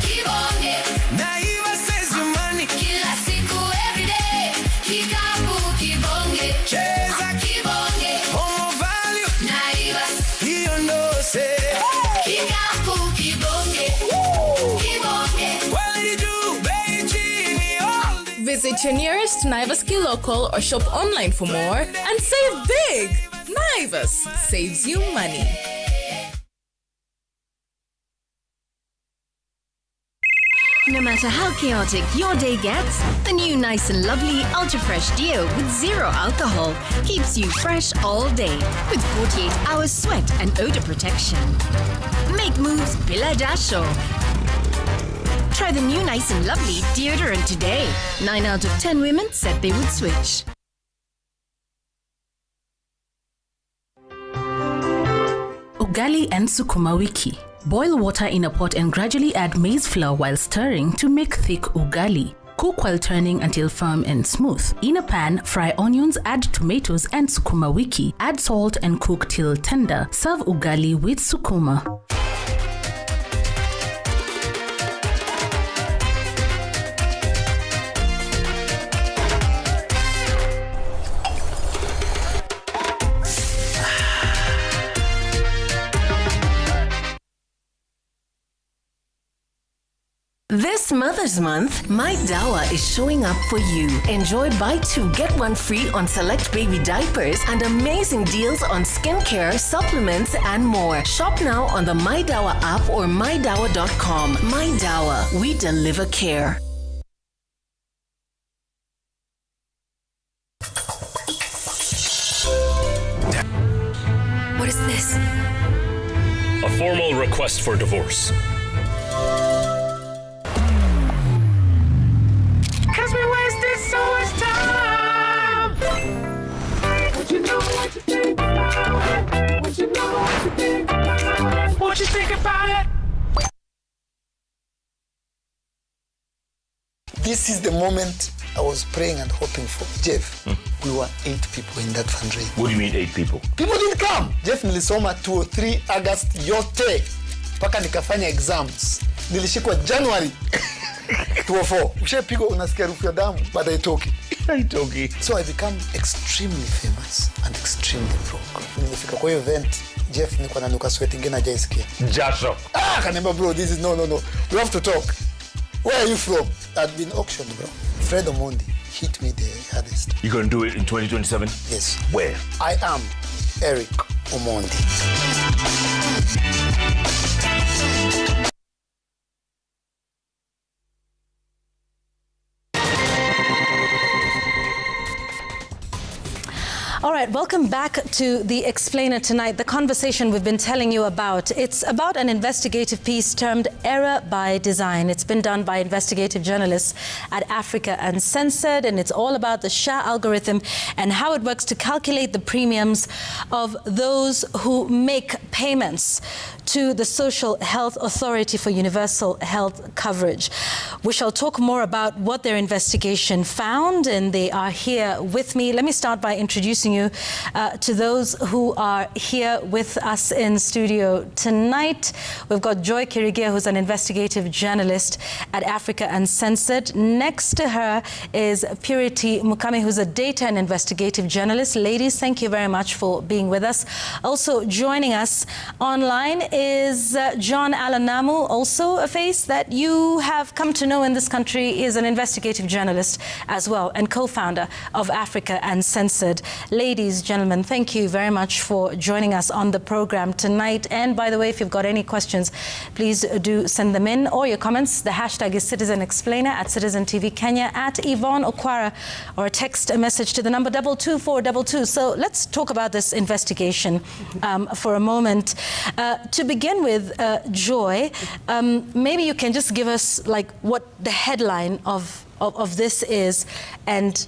Kibonge. Naiva says your money. Kila siku every day. Kikapu kibonge. Cheza kibonge. Homo value. Naiva. Hiyo ndo se. Kikapu kibonge. Kibonge. Quality do, Beijing, all day. Visit your nearest Naivas Key Local or shop online for more and save big. Naivas saves you money. No matter how chaotic your day gets, the new Nice and Lovely Ultra Fresh Deo with zero alcohol keeps you fresh all day with 48 hours sweat and odor protection. Make moves bila jasho. Try the new Nice and Lovely deodorant today. 9 out of 10 women said they would switch. Ugali and sukuma wiki. Boil water in a pot and gradually add maize flour while stirring to make thick ugali. Cook while turning until firm and smooth. In a pan, fry onions, add tomatoes and sukuma wiki. Add salt and cook till tender. Serve ugali with sukuma. This Mother's Month, My Dawa is showing up for you. Enjoy buy 2, get 1 free on select baby diapers and amazing deals on skincare, supplements, and more. Shop now on the My Dawa app or mydawa.com. My Dawa, we deliver care. What is this? A formal request for divorce. Cause we wasted so much time. What you know, what you think about it? What you know, what you think about it? What you think about it? This is the moment I was praying and hoping for. Jeff, we were 8 people in that fundraiser. What do you mean 8 people? People didn't come. Jeff nilisoma 2 or 3 August yote. Paka nikafanya exams. Nilishikwa January 204. Ushapigwa unasikia harufu ya damu baada ya toki. So I become extremely famous and extremely broke. Nilifika kwa hiyo event, Jeff nilikuwa nanuka sweat ingine hajaisikia. Jasho. Kanamba bro, this is no. We have to talk. Where are you from? I'd been auctioned, bro. Fred Omondi hit me the hardest. You gonna do it in 2027? Yes. Where? I am Eric Omondi. All right, welcome back to The Explainer tonight. The conversation we've been telling you about, it's about an investigative piece termed Error by Design. It's been done by investigative journalists at Africa Uncensored, and it's all about the SHA algorithm and how it works to calculate the premiums of those who make payments to the Social Health Authority for universal health coverage. We shall talk more about what their investigation found, and they are here with me. Let me start by introducing you to those who are here with us in studio tonight. We've got Joy Kirigia, who's an investigative journalist at Africa Uncensored. Next to her is Purity Mukami, who's a data and investigative journalist. Ladies, thank you very much for being with us. Also joining us online is John Alanamu, also a face that you have come to know in this country. He is an investigative journalist as well and co-founder of Africa Uncensored. Ladies, gentlemen, thank you very much for joining us on the program tonight. And by the way, if you've got any questions, please do send them in, or your comments. The hashtag is Citizen Explainer at Citizen TV Kenya, at Yvonne Okwara, or text a message to the number 22422. So let's talk about this investigation for a moment. To begin with, Joy, maybe you can just give us like what the headline of this is, and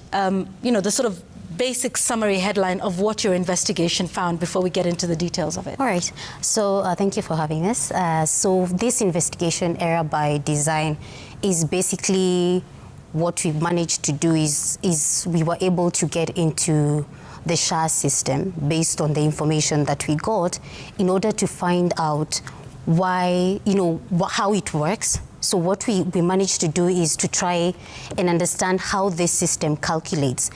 you know, the sort of basic summary headline of what your investigation found before we get into the details of it. All right. So thank you for having us. So this investigation, Error by Design, is basically what we managed to do is we were able to get into the SHA system based on the information that we got in order to find out why, you know, how it works. So what we managed to do is to try and understand how this system calculates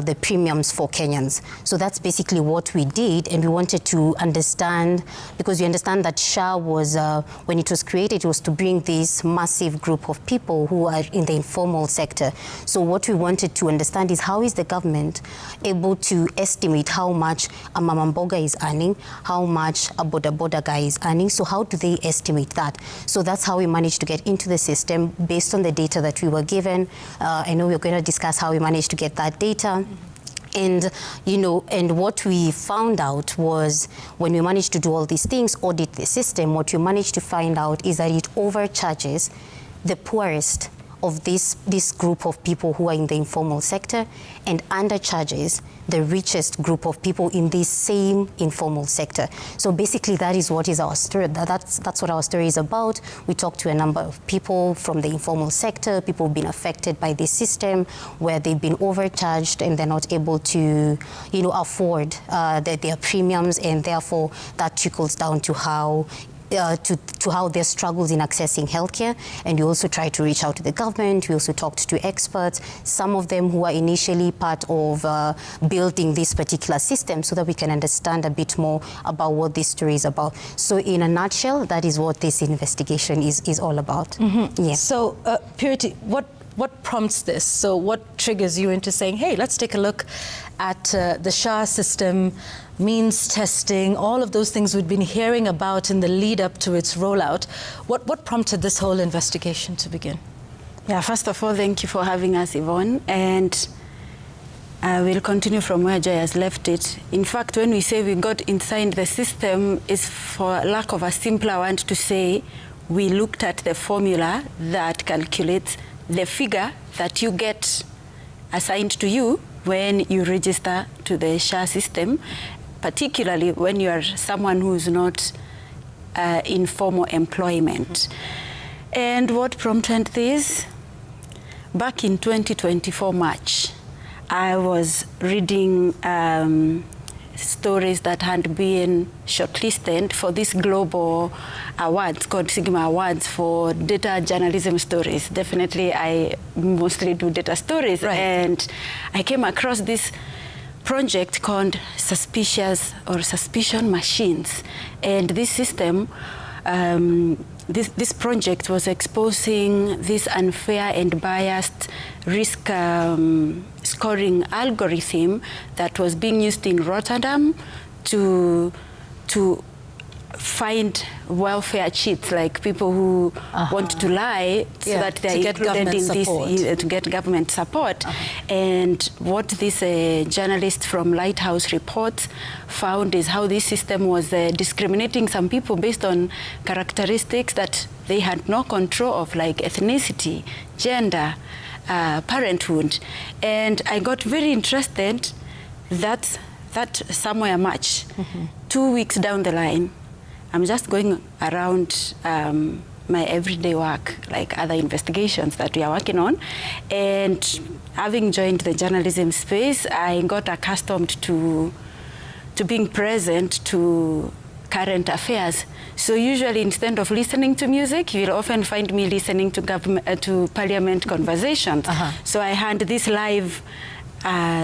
the premiums for Kenyans. So that's basically what we did, and we wanted to understand, because we understand that SHA was, when it was created, it was to bring this massive group of people who are in the informal sector. So what we wanted to understand is how is the government able to estimate how much a mama mboga is earning, how much a boda boda guy is earning. So how do they estimate that? So that's how we managed to get into the system based on the data that we were given. I know we're going to discuss how we managed to get that data. And, you know, and what we found out was when we managed to do all these things, audit the system, what we managed to find out is that it overcharges the poorest of this group of people who are in the informal sector and undercharges the richest group of people in this same informal sector. So basically that is what is our story. That's what our story is about. We talked to a number of people from the informal sector, people who've been affected by this system where they've been overcharged and they're not able to, you know, afford their premiums, and therefore that trickles down to how to how their struggles in accessing healthcare, and we also tried to reach out to the government. We also talked to experts, some of them who are initially part of building this particular system, so that we can understand a bit more about what this story is about. So in a nutshell, that is what this investigation is all about. Yeah. So Purity, what prompts this? So what triggers you into saying, hey, let's take a look at the SHA system, means testing, all of those things we've been hearing about in the lead up to its rollout. What prompted this whole investigation to begin? Yeah, first of all, thank you for having us, Yvonne. And we'll continue from where Joy has left it. In fact, when we say we got inside the system, is for lack of a simpler word to say, we looked at the formula that calculates the figure that you get assigned to you when you register to the SHA system, particularly when you are someone who is not in formal employment. And what prompted this? Back in 2024 March, I was reading stories that had been shortlisted for this global awards called Sigma Awards for data journalism stories. Definitely, I mostly do data stories, right. And I came across this project called Suspicion Machines, and this system, this project was exposing this unfair and biased risk scoring algorithm that was being used in Rotterdam to find welfare cheats, like people who want to lie so that they're included in this, to get government support. And what this journalist from Lighthouse Reports found is how this system was discriminating some people based on characteristics that they had no control of, like ethnicity, gender, parenthood. And I got very interested that somewhere March, 2 weeks down the line, I'm just going around my everyday work, like other investigations that we are working on. And having joined the journalism space, I got accustomed to being present to current affairs. So usually, instead of listening to music, you'll often find me listening to to parliament conversations. So I had this live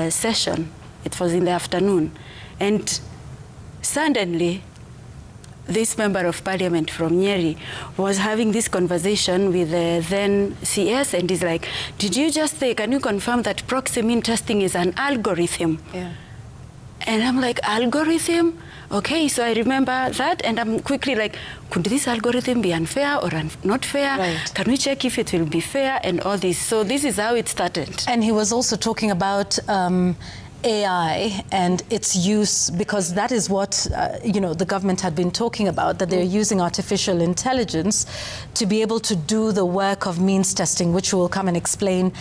session. It was in the afternoon. And suddenly, this member of parliament from Nyeri was having this conversation with the then CS, and he's like, did you just say, can you confirm that proxy mean testing is an algorithm? Yeah. And I'm like, algorithm? Okay, so I remember that, and I'm quickly like, could this algorithm be unfair or not fair? Right. Can we check if it will be fair and all this? So this is how it started. And he was also talking about AI and its use, because that is what the government had been talking about, that they're using artificial intelligence to be able to do the work of means testing, which we'll come and explain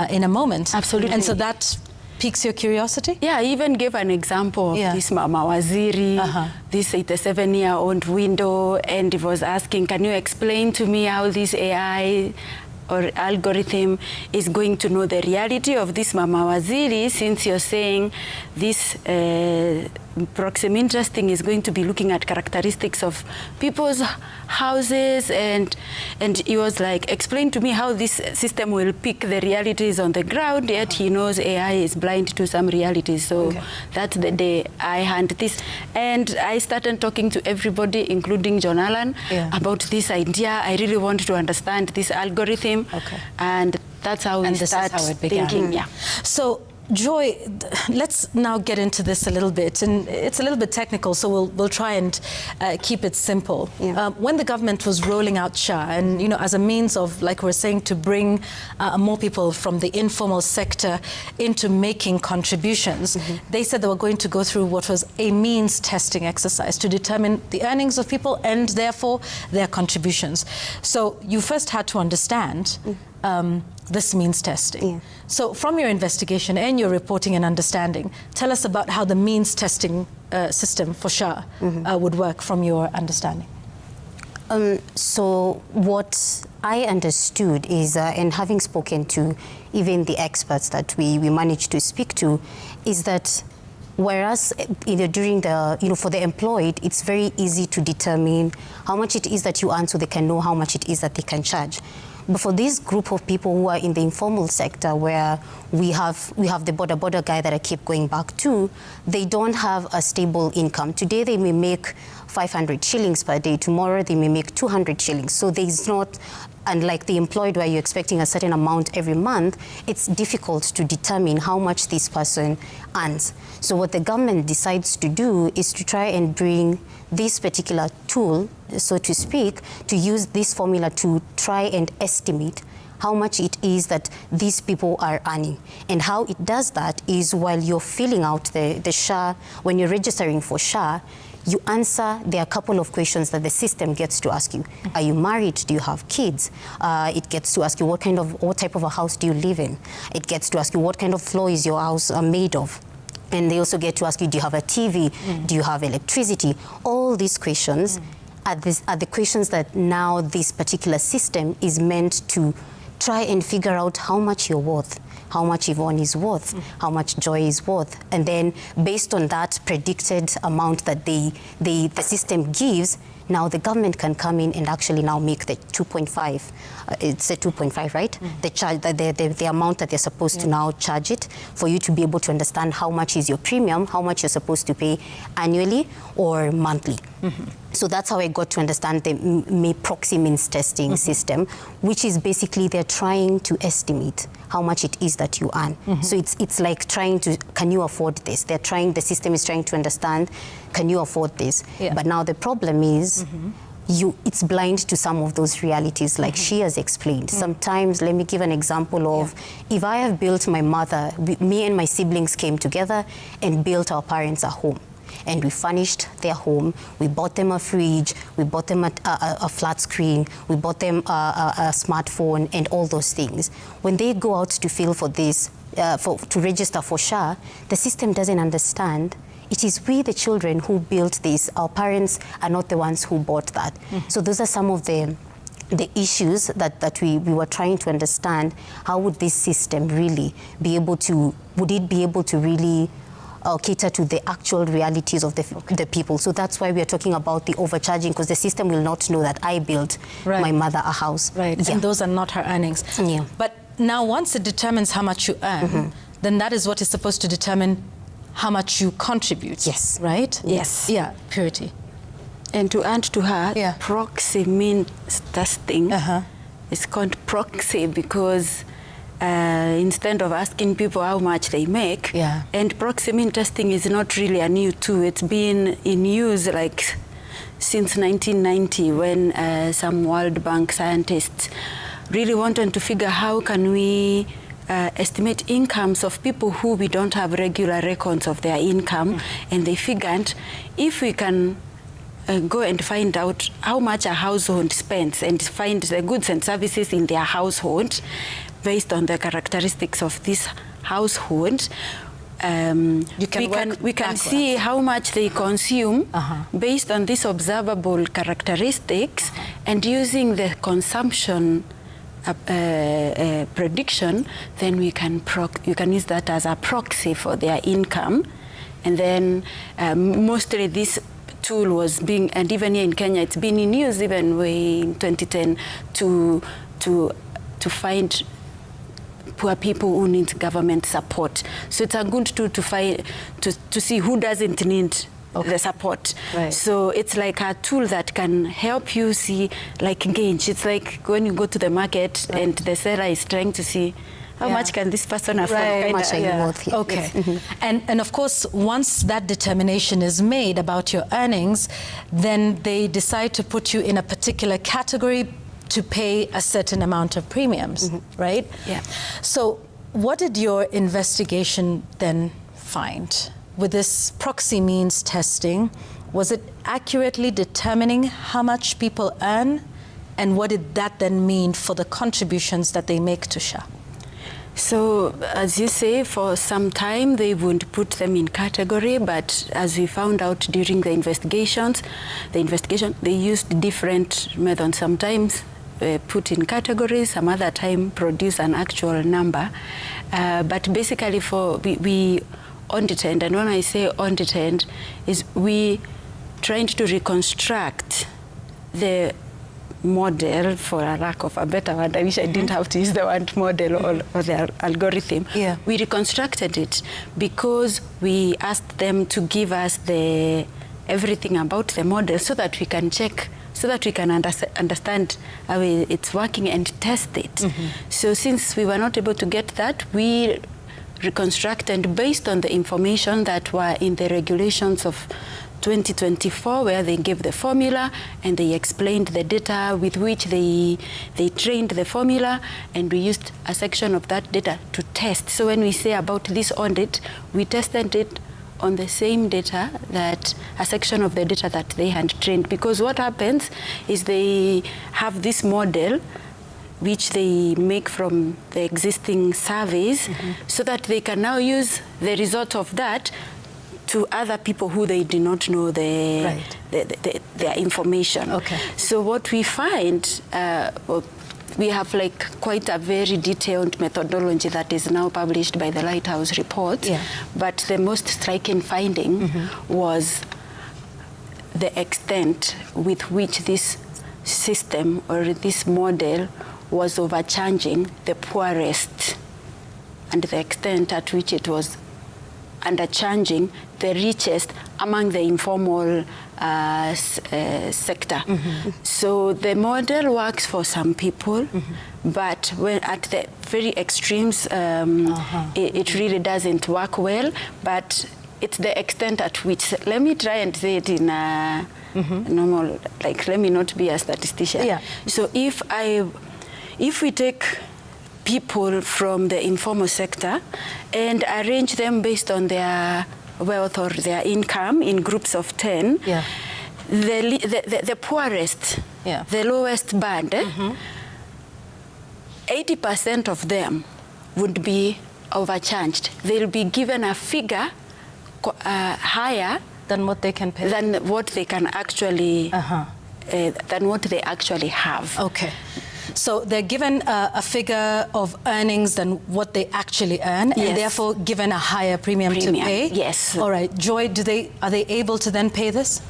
in a moment. Absolutely. And so that piques your curiosity? Yeah, I even gave an example of this Mama Waziri, this 87-year-old window, and he was asking, can you explain to me how this AI or algorithm is going to know the reality of this Mama Waziri, since you're saying this proxy mean testing is going to be looking at characteristics of people's houses, and he was like, explain to me how this system will pick the realities on the ground, yet he knows AI is blind to some realities. So that's the day I had this. And I started talking to everybody, including John Allen, about this idea. I really want to understand this algorithm. And that's how we start thinking. Yeah. So Joy, let's now get into this a little bit, and it's a little bit technical, so we'll try and keep it simple. When the government was rolling out SHA, and as a means of, like we're saying, to bring more people from the informal sector into making contributions, they said they were going to go through what was a means testing exercise to determine the earnings of people and therefore their contributions. So you first had to understand this means testing. So from your investigation and your reporting and understanding, tell us about how the means testing system for SHA would work from your understanding. So what I understood is, and having spoken to even the experts that we managed to speak to, is that Whereas during the, for the employed, it's very easy to determine how much it is that you earn so they can know how much it is that they can charge. But for this group of people who are in the informal sector, where we have the border guy that I keep going back to, they don't have a stable income. Today they may make 500 shillings per day. Tomorrow they may make 200 shillings. So there's not, unlike the employed where you're expecting a certain amount every month, it's difficult to determine how much this person earns. So what the government decides to do is to try and bring this particular tool, so to speak, to use this formula to try and estimate how much it is that these people are earning. And how it does that is while you're filling out the SHA, when you're registering for SHA, you answer, there are a couple of questions that the system gets to ask you. Are you married? Do you have kids? It gets to ask you what type of a house do you live in? It gets to ask you what kind of floor is your house made of? And they also get to ask you, do you have a TV? Do you have electricity? All these questions are the questions that now this particular system is meant to try and figure out how much you're worth, how much Yvonne is worth, how much Joy is worth. And then based on that predicted amount that the system gives, now the government can come in and actually now make the 2.5. It's a 2.5, right? The charge, the amount that they're supposed to now charge it for you to be able to understand how much is your premium, how much you're supposed to pay annually or monthly. So that's how I got to understand the proxy means testing system, which is basically they're trying to estimate how much it is that you earn. So it's like trying to, can you afford this? The system is trying to understand, can you afford this? But now the problem is, it's blind to some of those realities, like she has explained. Sometimes, let me give an example of, if I have built my mother, me and my siblings came together and built our parents a home. And we furnished their home, we bought them a fridge, we bought them a flat screen, we bought them a smartphone and all those things. When they go out to fill for this, to register for SHA, the system doesn't understand. It is we, the children, who built this. Our parents are not the ones who bought that. So those are some of the issues that we were trying to understand. How would this system really be able to, would it be able to really cater to the actual realities of the people? So that's why we are talking about the overcharging, because the system will not know that I built my mother a house. And those are not her earnings. But now once it determines how much you earn, then that is what is supposed to determine how much you contribute. Right? Yeah, Purity. And to add to her, proxy means testing. It's called proxy because instead of asking people how much they make, and proxy mean testing is not really a new tool. It's been in use like since 1990 when some World Bank scientists really wanted to figure how can we estimate incomes of people who we don't have regular records of their income, and they figured if we can go and find out how much a household spends and find the goods and services in their household based on the characteristics of this household, we can see how much they consume based on these observable characteristics, and using the consumption prediction, then you can use that as a proxy for their income. And then mostly this tool was being, and even here in Kenya, it's been in use even way in 2010 to find poor people who need government support. So it's a good tool to find, to see who doesn't need the support. So it's like a tool that can help you see, like gauge. It's like when you go to the market and the seller is trying to see how much can this person afford? How much are you worth? Okay. And of course, once that determination is made about your earnings, then they decide to put you in a particular category to pay a certain amount of premiums, right? So what did your investigation then find? With this proxy means testing, was it accurately determining how much people earn? And what did that then mean for the contributions that they make to SHA? So, as you say, for some time they would put them in category, but as we found out during the investigation, they used different methods. Sometimes put in categories, some other time produce an actual number. But basically we audited, and when I say audited, is we trying to reconstruct the model, for a lack of a better word. I wish I didn't have to use the word model or the algorithm. Yeah. We reconstructed it because we asked them to give us everything about the model so that we can check, so that we can understand how it's working and test it. So since we were not able to get that, we reconstructed based on the information that were in the regulations of 2024, where they gave the formula and they explained the data with which they trained the formula, and we used a section of that data to test. So when we say about this audit, we tested it on the same data, that a section of the data that they had trained. Because what happens is they have this model which they make from the existing surveys, so that they can now use the result of that to other people who they do not know their information. Okay. So what we find, we have like quite a very detailed methodology that is now published by the Lighthouse report. Yeah. But the most striking finding was the extent with which this system or this model was overcharging the poorest, and the extent at which it was undercharging the richest among the informal sector. So the model works for some people, but when at the very extremes, it really doesn't work well. But it's the extent at which, let me try and say it in a normal, like, let me not be a statistician. Yeah. So if we take people from the informal sector and arrange them based on their wealth or their income in groups of 10, the poorest, the lowest band, 80% of them would be overcharged. They'll be given a figure higher than what they can pay, than what they can actually, than what they actually have. Okay. So they're given a figure of earnings than what they actually earn, and therefore given a higher premium to pay? Yes. All right. Joy, are they able to then pay this?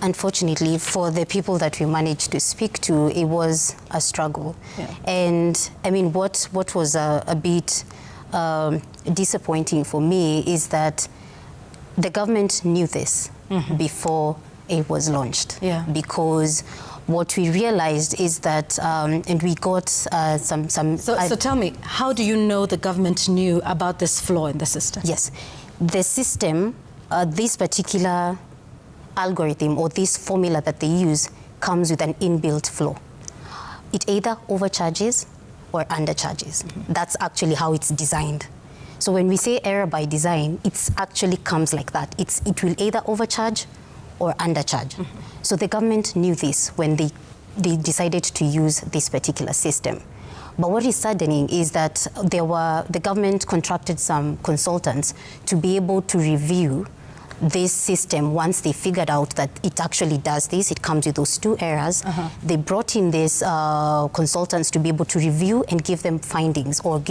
Unfortunately, for the people that we managed to speak to, it was a struggle. Yeah. And I mean, what was a bit disappointing for me is that the government knew this before it was launched. Yeah. Because what we realized is that, and we got some... So tell me, how do you know the government knew about this flaw in the system? Yes. The system, this particular algorithm or this formula that they use comes with an inbuilt flaw. It either overcharges or undercharges. That's actually how it's designed. So when we say error by design, it actually comes like that. It will either overcharge or undercharge. So the government knew this when they decided to use this particular system. But what is saddening is that the government contracted some consultants to be able to review this system. Once they figured out that it actually does this, it comes with those two errors, they brought in these consultants to be able to review and give them findings, or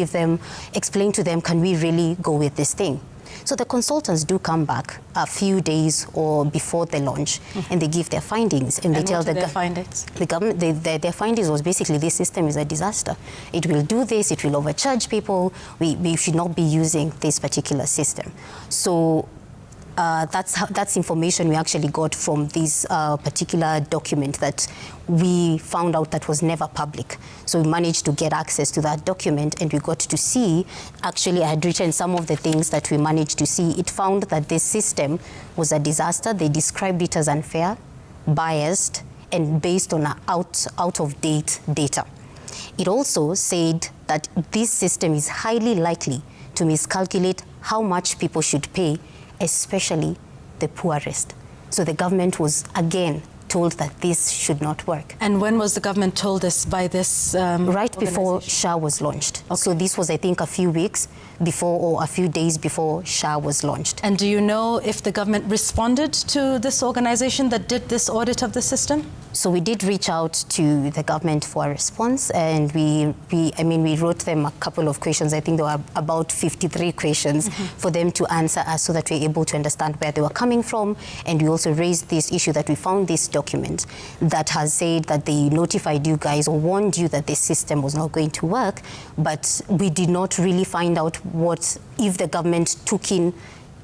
explain to them, can we really go with this thing? So the consultants do come back a few days or before the launch, and they give their findings, and they tell their findings. The government. Their findings was basically, this system is a disaster. It will do this. It will overcharge people. We should not be using this particular system. So that's information we actually got from this particular document that we found out that was never public. So we managed to get access to that document, and we got to see, actually I had written some of the things that we managed to see. It found that this system was a disaster. They described it as unfair, biased, and based on out-of-date data. It also said that this system is highly likely to miscalculate how much people should pay, especially the poorest. So the government was, again, told that this should not work. And when was the government told this by this right before SHA was launched. Okay. So this was, I think, a few weeks before or a few days before SHA was launched. And do you know if the government responded to this organization that did this audit of the system? So we did reach out to the government for a response, and we wrote them a couple of questions. I think there were about 53 questions for them to answer us so that we're able to understand where they were coming from. And we also raised this issue that we found this document that has said that they notified you guys or warned you that this system was not going to work, but we did not really find out what if the government took in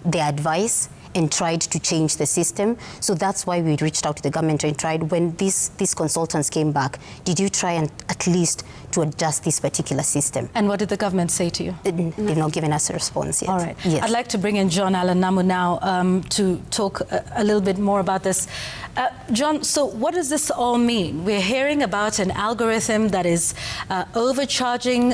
their advice and tried to change the system. So that's why we reached out to the government and tried, when these consultants came back, did you try and at least to adjust this particular system? And what did the government say to you? They've not given us a response yet. All right. Yes. I'd like to bring in John Allen Namu now to talk a little bit more about this. John, so what does this all mean? We're hearing about an algorithm that is overcharging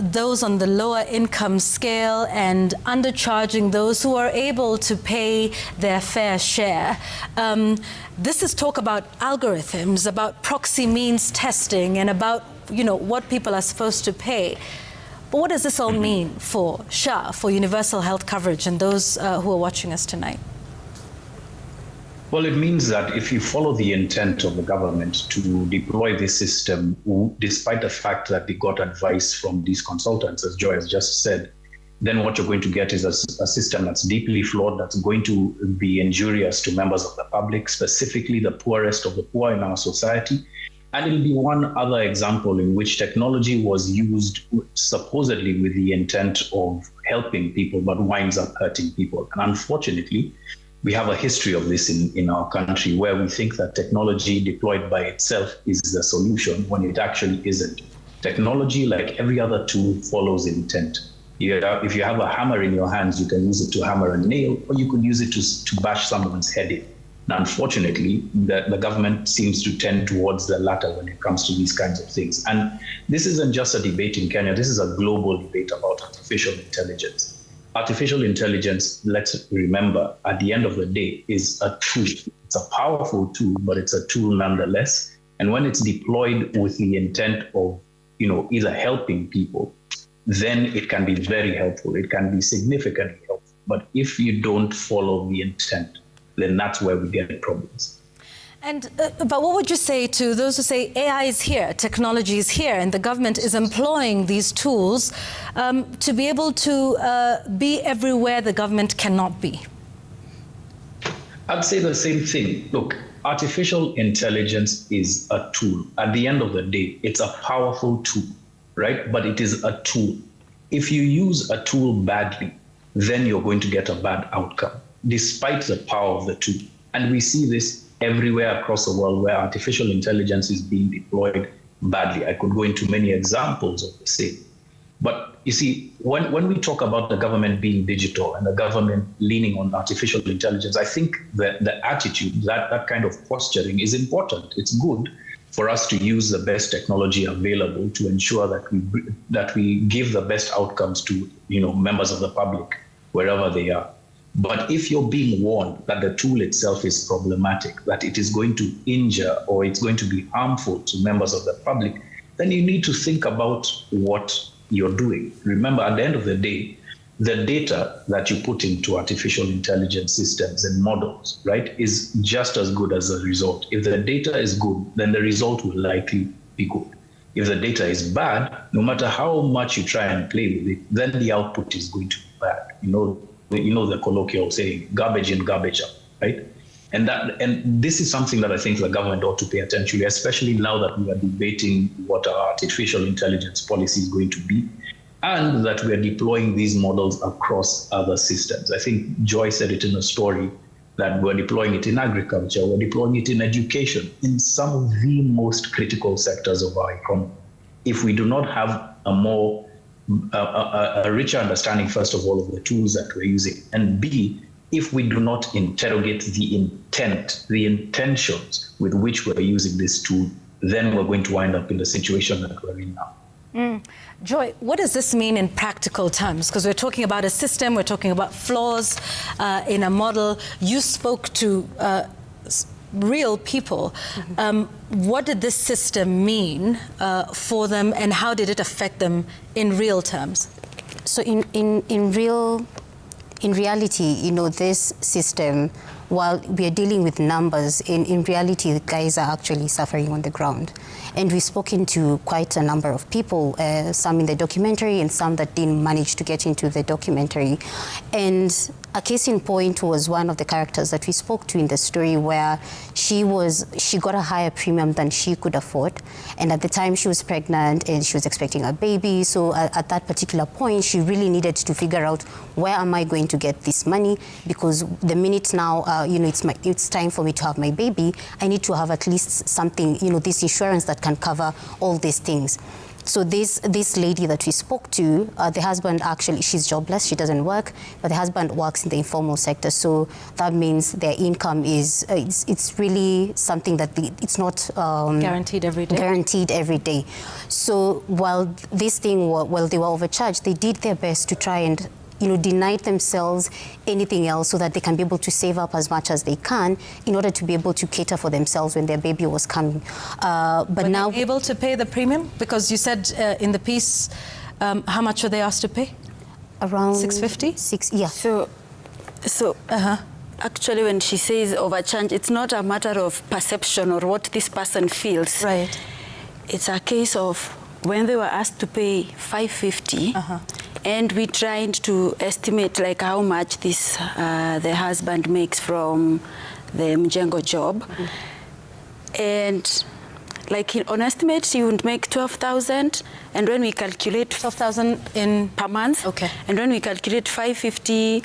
those on the lower income scale and undercharging those who are able to pay their fair share. This is talk about algorithms, about proxy means testing, and about, you know, what people are supposed to pay. But what does this all mean for SHA, for universal health coverage, and those who are watching us tonight? Well, it means that if you follow the intent of the government to deploy this system, despite the fact that they got advice from these consultants, as Joy has just said, then what you're going to get is a system that's deeply flawed, that's going to be injurious to members of the public, specifically the poorest of the poor in our society. And it'll be one other example in which technology was used supposedly with the intent of helping people, but winds up hurting people. And unfortunately, we have a history of this in our country, where we think that technology deployed by itself is the solution when it actually isn't. Technology, like every other tool, follows intent. If you have a hammer in your hands, you can use it to hammer a nail, or you could use it to bash someone's head in. And unfortunately, the government seems to tend towards the latter when it comes to these kinds of things. And this isn't just a debate in Kenya, this is a global debate about artificial intelligence. Artificial intelligence, let's remember, at the end of the day, is a tool. It's a powerful tool, but it's a tool nonetheless. And when it's deployed with the intent of, either helping people, then it can be very helpful. It can be significantly helpful. But if you don't follow the intent, then that's where we get problems. And but what would you say to those who say AI is here, technology is here, and the government is employing these tools to be able to be everywhere the government cannot be? I'd say the same thing. Look, artificial intelligence is a tool. At the end of the day, it's a powerful tool, right? But it is a tool. If you use a tool badly, then you're going to get a bad outcome, despite the power of the tool. And we see this everywhere across the world where artificial intelligence is being deployed badly. I could go into many examples of the same. But you see, when we talk about the government being digital and the government leaning on artificial intelligence, I think that the attitude, that kind of posturing is important. It's good for us to use the best technology available to ensure that we give the best outcomes to members of the public wherever they are. But if you're being warned that the tool itself is problematic, that it is going to injure or it's going to be harmful to members of the public, then you need to think about what you're doing. Remember, at the end of the day, the data that you put into artificial intelligence systems and models, right, is just as good as the result. If the data is good, then the result will likely be good. If the data is bad, no matter how much you try and play with it, then the output is going to be bad. You know the colloquial saying, garbage in, garbage out, right? And this is something that I think the government ought to pay attention to, especially now that we are debating what our artificial intelligence policy is going to be, and that we are deploying these models across other systems. I think Joy said it in a story that we're deploying it in agriculture, we're deploying it in education, in some of the most critical sectors of our economy. If we do not have a richer understanding, first of all, of the tools that we're using, and B, if we do not interrogate the intent, the intentions with which we're using this tool, then we're going to wind up in the situation that we're in now. Joy, what does this mean in practical terms? Because we're talking about a system, we're talking about flaws in a model. You spoke to real people. What did this system mean for them, and how did it affect them in real terms? So in reality, you know, this system, while we are dealing with numbers, in reality, the guys are actually suffering on the ground. And we've spoken to quite a number of people, some in the documentary and some that didn't manage to get into the documentary. And a case in point was one of the characters that we spoke to in the story, where she got a higher premium than she could afford. And at the time she was pregnant and she was expecting a baby. So at that particular point, she really needed to figure out, where am I going to get this money? Because the minute now, you know, it's time for me to have my baby, I need to have at least something, you know, this insurance that can cover all these things. So this lady that we spoke to, the husband actually, she's jobless, she doesn't work, but the husband works in the informal sector. So that means their income is, it's really something that it's not guaranteed every day. Guaranteed every day. So while this thing, while they were overcharged, they did their best to try and, you know, denied themselves anything else so that they can be able to save up as much as they can in order to be able to cater for themselves when their baby was coming. But now, able to pay the premium? Because you said in the piece, how much were they asked to pay? Around $650? Yeah. So actually, when she says overcharge, it's not a matter of perception or what this person feels. Right. It's a case of when they were asked to pay $550, and we tried to estimate like how much this the husband makes from the Mjengo job, and like on estimate he would make 12,000, and when we calculate 12,000 in per month, and when we calculate 550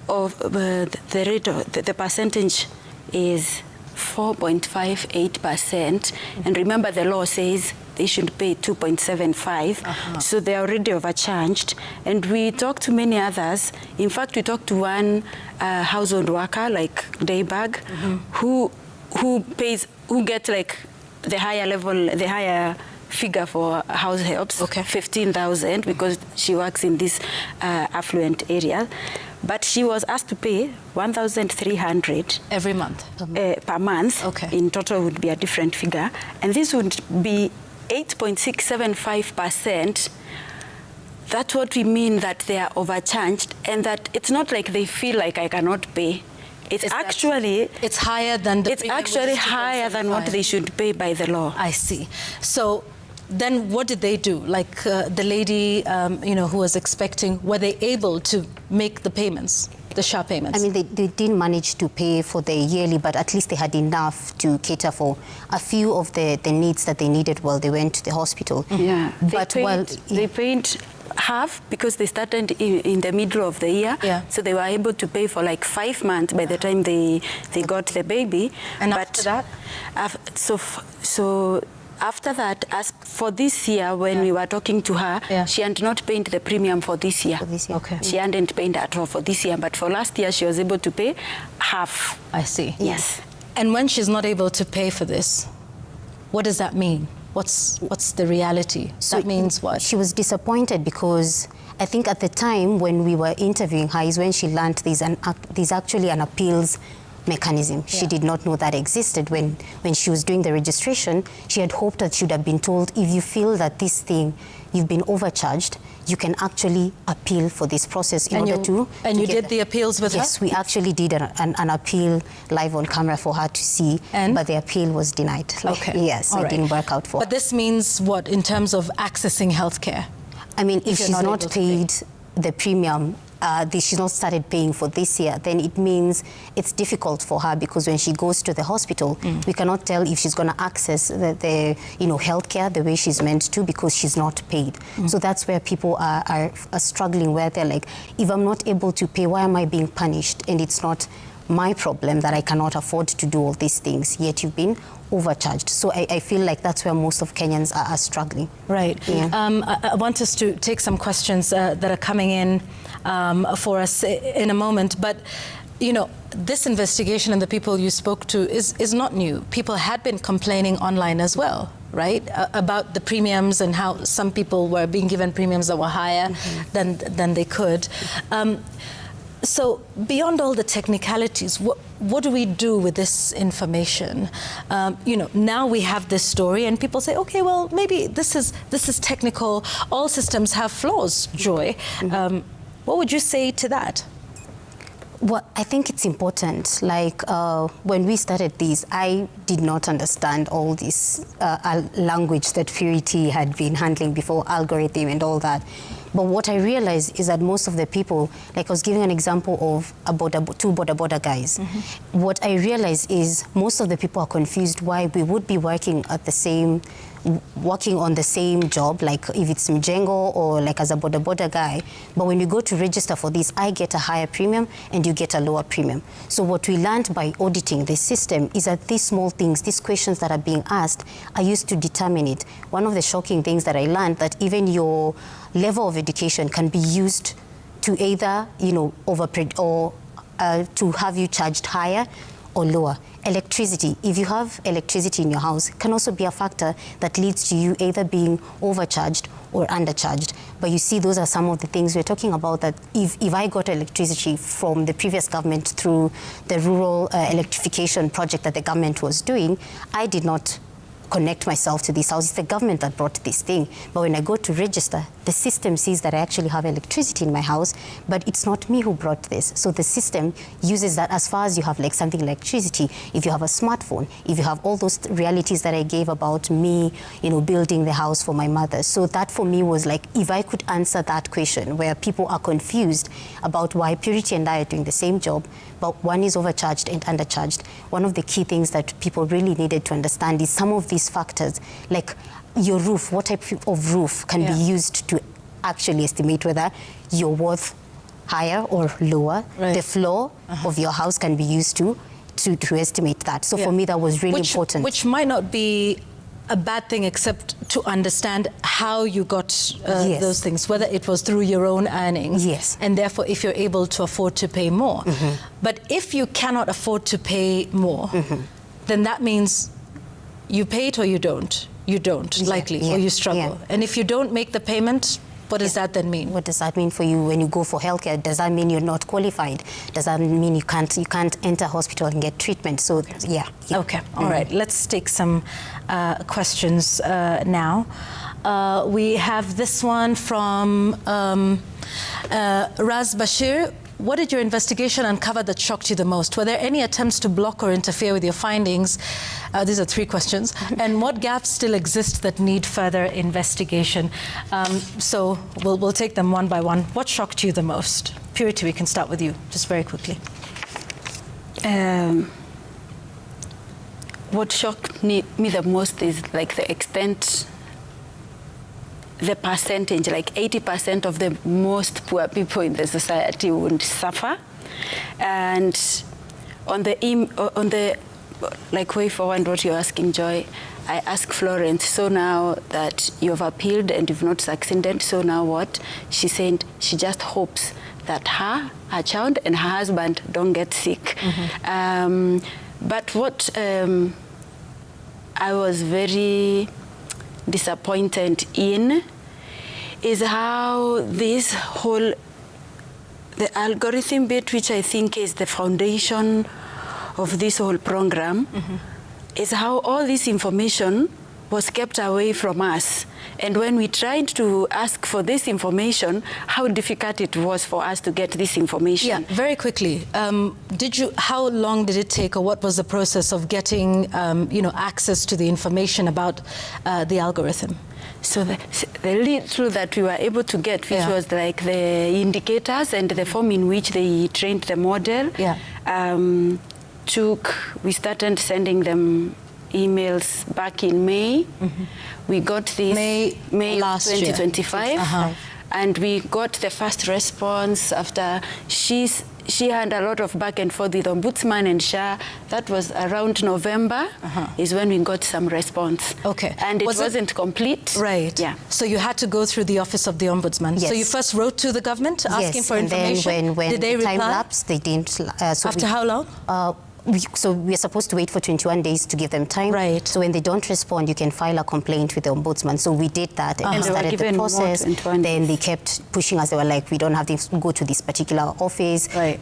of the rate of the percentage is 4.58%, and remember the law says they should pay 2.75, so they are already overcharged. And we talked to many others. In fact, we talked to one household worker like Daybag, who gets like the higher level, the higher figure for house helps, 15,000, because she works in this affluent area. But she was asked to pay 1,300 every month per month. In total would be a different figure, and this would be 8.675%. That's what we mean that they are overcharged, and that it's not like they feel like I cannot pay. It's actually it's higher than the it's actually higher than what they should pay by the law. I see. So then what did they do? Like the lady, you know, who was expecting, were they able to make the payments, the SHA payments? I mean, they didn't manage to pay for the yearly, but at least they had enough to cater for a few of the needs that they needed while they went to the hospital. Yeah, but they paid half because they started in the middle of the year. So they were able to pay for like 5 months by the time they got the baby. And after that? So after that, as for this year, when we were talking to her, she had not paid the premium for this year. She hadn't paid at all for this year, but for last year, she was able to pay half. I see. Yes. And when she's not able to pay for this, what does that mean? What's the reality? So that means what? She was disappointed because I think at the time when we were interviewing her is when she learned there's actually an appeals mechanism. She did not know that existed. When she was doing the registration, she had hoped that she would have been told, if you feel that this thing, you've been overcharged, you can actually appeal for this process in order to... And you did the appeals with her? Yes, we actually did an appeal live on camera for her to see, but the appeal was denied. Yes, it didn't work out for her. But this means what in terms of accessing healthcare? I mean, if she's not paid the premium, she's not started paying for this year, then it means it's difficult for her, because when she goes to the hospital, we cannot tell if she's going to access the healthcare the way she's meant to, because she's not paid. So that's where people are struggling, where they're like, if I'm not able to pay, why am I being punished? And it's not my problem that I cannot afford to do all these things, yet you've been overcharged. So I feel like that's where most of Kenyans are struggling. Right. I want us to take some questions that are coming in for us in a moment, but you know, this investigation and the people you spoke to is not new. People had been complaining online as well, right, about the premiums and how some people were being given premiums that were higher than they could. So beyond all the technicalities, what do we do with this information? Now we have this story and people say, okay, well, maybe this is technical. All systems have flaws, Joy. What would you say to that? Well, I think it's important. Like when we started this, I did not understand all this language that Purity had been handling before, algorithm and all that. But what I realized is that most of the people, like I was giving an example of two border guys. What I realized is most of the people are confused why we would be working on the same job, like if it's Mjengo or like as a border guy. But when you go to register for this, I get a higher premium and you get a lower premium. So what we learned by auditing the system is that these small things, these questions that are being asked, are used to determine it. One of the shocking things that I learned, that even your level of education can be used to either, to have you charged higher or lower. Electricity, if you have electricity in your house, can also be a factor that leads to you either being overcharged or undercharged. But you see, those are some of the things we're talking about, that if I got electricity from the previous government through the rural electrification project that the government was doing, I did not connect myself to this house. It's the government that brought this thing. But when I go to register, the system sees that I actually have electricity in my house, but it's not me who brought this. So the system uses that as far as you have like something like electricity, if you have a smartphone, if you have all those realities that I gave about me, building the house for my mother. So that for me was like, if I could answer that question where people are confused about why Purity and I are doing the same job, but one is overcharged and undercharged. One of the key things that people really needed to understand is some of these factors, like your roof, what type of roof can be used to actually estimate whether you're worth higher or lower. Right. The floor of your house can be used to estimate that. So for me, that was really important. Which might not be a bad thing, except to understand how you got those things, whether it was through your own earnings. Yes. And therefore, if you're able to afford to pay more. But if you cannot afford to pay more, then that means you pay it or you don't. You don't, likely, or you struggle. And if you don't make the payment, what does that then mean? What does that mean for you when you go for healthcare? Does that mean you're not qualified? Does that mean you can't enter hospital and get treatment? So Okay, all right. Let's take some questions now. We have this one from Raz Bashir. What did your investigation uncover that shocked you the most? Were there any attempts to block or interfere with your findings? These are 3 questions. And what gaps still exist that need further investigation? So we'll take them one by one. What shocked you the most? Purity, we can start with you, just very quickly. What shocked me the most is like the extent, the percentage, like 80% of the most poor people in the society would suffer. And on the way forward, what you're asking, Joy, I asked Florence, so now that you've appealed and you've not succeeded, so now what? She said she just hopes that her child and her husband don't get sick. But what I was very disappointed in is how this whole, the algorithm bit, which I think is the foundation of this whole program, is how all this information was kept away from us. And when we tried to ask for this information, how difficult it was for us to get this information. Yeah, very quickly. How long did it take, or what was the process of getting, access to the information about the algorithm? So the lead through that we were able to get, which was like the indicators and the form in which they trained the model, we started sending them emails back in May. We got this May last 2025, and we got the first response after she had a lot of back and forth with Ombudsman and SHA. That was around November is when we got some response. Okay. And it wasn't complete. Right. Yeah. So you had to go through the Office of the Ombudsman. Yes. So you first wrote to the government asking for and information? Then when did they the time reply? lapsed, they didn't. After how long? we're supposed to wait for 21 days to give them time. Right. So when they don't respond, you can file a complaint with the ombudsman. So we did that and started the process. Then they kept pushing us. They were like, we don't have to go to this particular office. Right.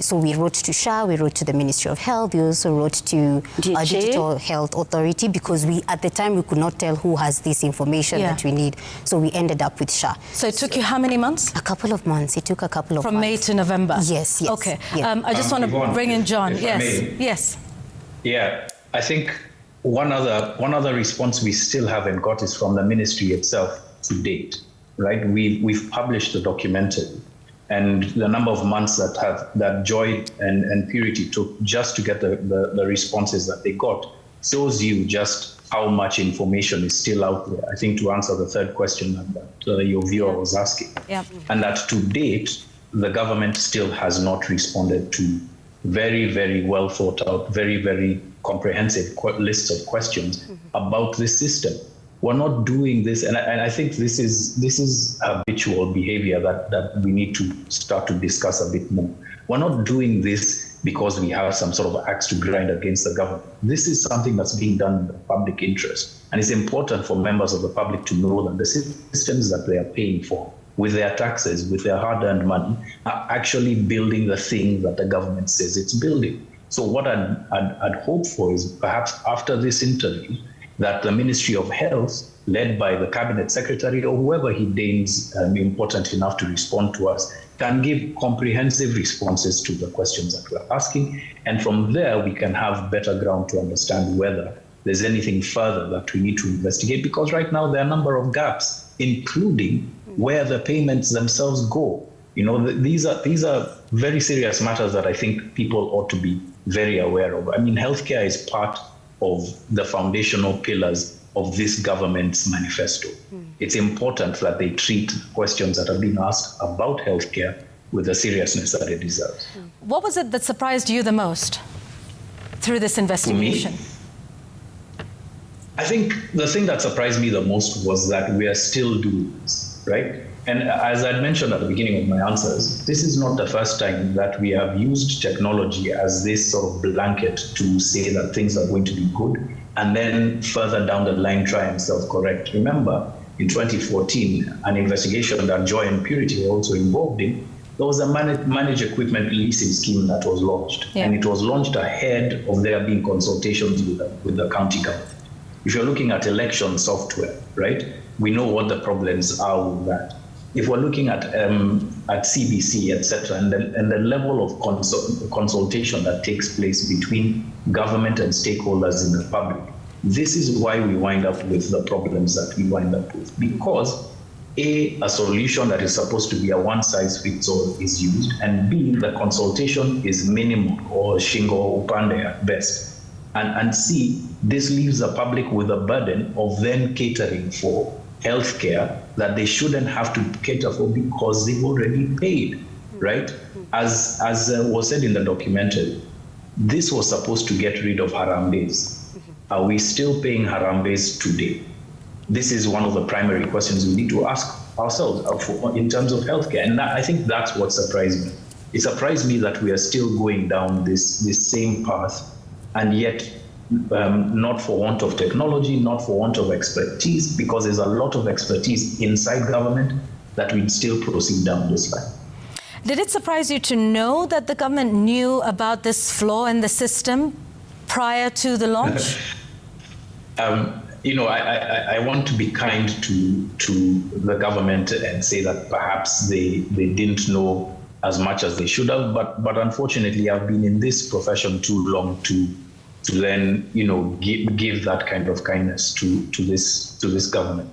So we wrote to SHA, we wrote to the Ministry of Health, we also wrote to Digital Health Authority, because at the time we could not tell who has this information that we need. So we ended up with SHA. So it took you how many months? A couple of months. It took a couple of months. From May to November? Yes, yes. Okay. Yeah. I just want to bring in John. Yes. Yeah, I think one other response we still haven't got is from the ministry itself to date, right? We've published the documentary, and the number of months that Joy and Purity took just to get the responses that they got shows you just how much information is still out there. I think to answer the third question that your viewer was asking, and that to date, the government still has not responded to very, very well thought out, very, very comprehensive list of questions about this system. We're not doing this, and I think this is habitual behavior that we need to start to discuss a bit more. We're not doing this because we have some sort of axe to grind against the government. This is something that's being done in the public interest, and it's important for members of the public to know that the systems that they are paying for with their taxes, with their hard-earned money, are actually building the thing that the government says it's building. So what I'd hope for is perhaps after this interview, that the Ministry of Health, led by the Cabinet Secretary or whoever he deems important enough to respond to us, can give comprehensive responses to the questions that we're asking. And from there, we can have better ground to understand whether there's anything further that we need to investigate. Because right now, there are a number of gaps, including where the payments themselves go. You know, these are very serious matters that I think people ought to be very aware of. I mean, healthcare is part of the foundational pillars of this government's manifesto. It's important that they treat questions that are being asked about healthcare with the seriousness that it deserves. What was it that surprised you the most through this investigation? I think the thing that surprised me the most was that we are still doing this, right? And as I mentioned at the beginning of my answers, this is not the first time that we have used technology as this sort of blanket to say that things are going to be good, and then further down the line try and self-correct. Remember, in 2014, an investigation that Joy and Purity were also involved in, there was a managed equipment leasing scheme that was launched, and it was launched ahead of there being consultations with the county government. If you're looking at election software, right, we know what the problems are with that. If we're looking at CBC, etc., and the level of consultation that takes place between government and stakeholders in the public, this is why we wind up with the problems that we wind up with. Because A, a solution that is supposed to be a one-size-fits-all is used, and B, the consultation is minimal or shingo upande at best. And C, this leaves the public with a burden of then catering for healthcare that they shouldn't have to cater for because they've already paid, right? As was said in the documentary, this was supposed to get rid of Harambes. Are we still paying Harambes today? This is one of the primary questions we need to ask ourselves in terms of healthcare. And I think that's what surprised me. It surprised me that we are still going down this same path, and yet not for want of technology, not for want of expertise, because there's a lot of expertise inside government, that we'd still proceed down this line. Did it surprise you to know that the government knew about this flaw in the system prior to the launch? You know, I want to be kind to the government and say that perhaps they didn't know as much as they should have, but unfortunately, I've been in this profession too long to then, you know, give that kind of kindness to this government.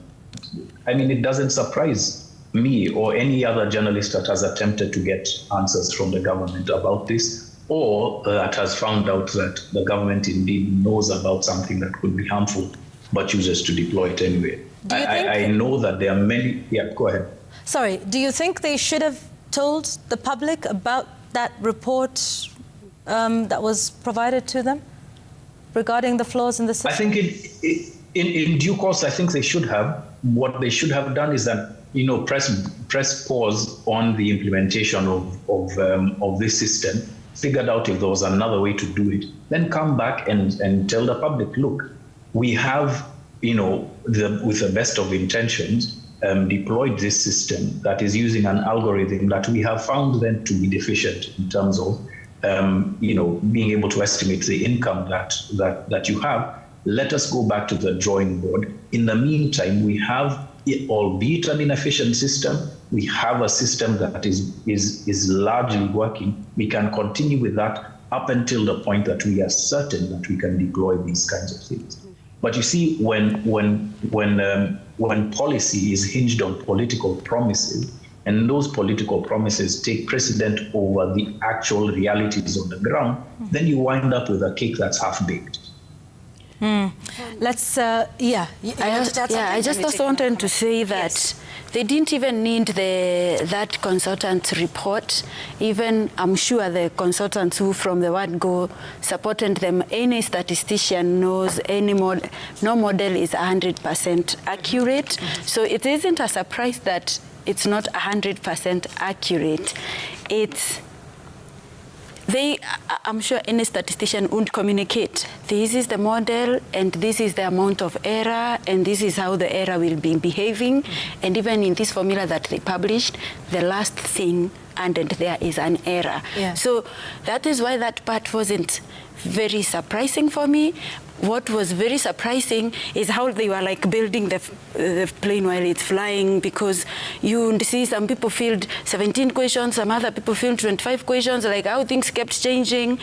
I mean, it doesn't surprise me or any other journalist that has attempted to get answers from the government about this, or that has found out that the government indeed knows about something that could be harmful, but chooses to deploy it anyway. I know that there are many. Yeah, go ahead. Sorry, do you think they should have told the public about that report that was provided to them regarding the flaws in the system? I think in due course, I think they should have. What they should have done is that, you know, press pause on the implementation of this system figured out if there was another way to do it, then come back and tell the public, look, we have, with the best of intentions, deployed this system that is using an algorithm that we have found then to be deficient in terms of, being able to estimate the income that you have. Let us go back to the drawing board. In the meantime, we have, albeit an inefficient system, we have a system that is largely working. We can continue with that up until the point that we are certain that we can deploy these kinds of things. But you see, when policy is hinged on political promises, and those political promises take precedent over the actual realities on the ground, then you wind up with a cake that's half-baked. Let's, I just also wanted to say that they didn't even need that consultant's report. Even, I'm sure the consultants who from the word go supported them, any statistician knows no model is 100% accurate. So it isn't a surprise that it's not 100% accurate. I'm sure any statistician would communicate. This is the model, and this is the amount of error, and this is how the error will be behaving. And even in this formula that they published, the last thing added there is an error. Yeah. So that is why that part wasn't very surprising for me. What was very surprising is how they were like building the plane while it's flying, because you see some people filled 17 questions, some other people filled 25 questions, like how things kept changing,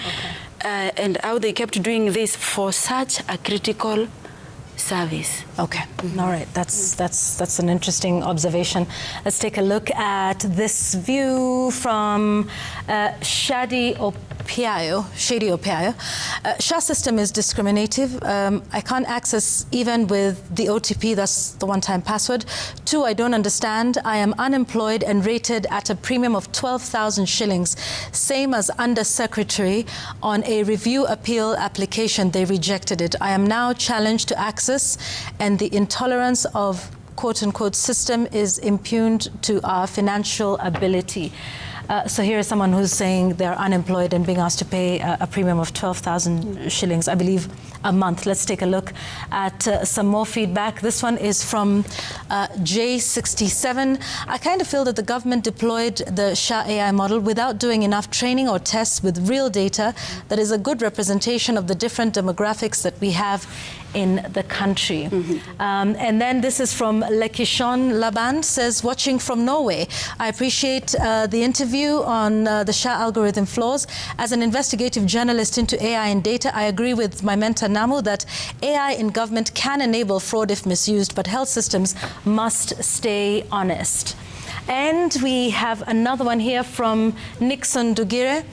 and how they kept doing this for such a critical service. Okay, all right, that's an interesting observation. Let's take a look at this view from Shadi Opiayo. SHA system is discriminative. I can't access even with the OTP, that's the one-time password. 2, I don't understand. I am unemployed and rated at a premium of 12,000 shillings, same as Undersecretary. On a review appeal application, they rejected it. I am now challenged to access, and the intolerance of quote-unquote system is impugned to our financial ability. So here is someone who's saying they're unemployed and being asked to pay a premium of 12,000 shillings, I believe, a month. Let's take a look at some more feedback. This one is from J67. I kind of feel that the government deployed the SHA AI model without doing enough training or tests with real data that is a good representation of the different demographics that we have in the country. And then this is from Lekishon Laban, says, watching from Norway. I appreciate the interview on the SHA algorithm flaws. As an investigative journalist into AI and data, I agree with my mentor Namu that AI in government can enable fraud if misused, but health systems must stay honest. And we have another one here from Nixon Dugire.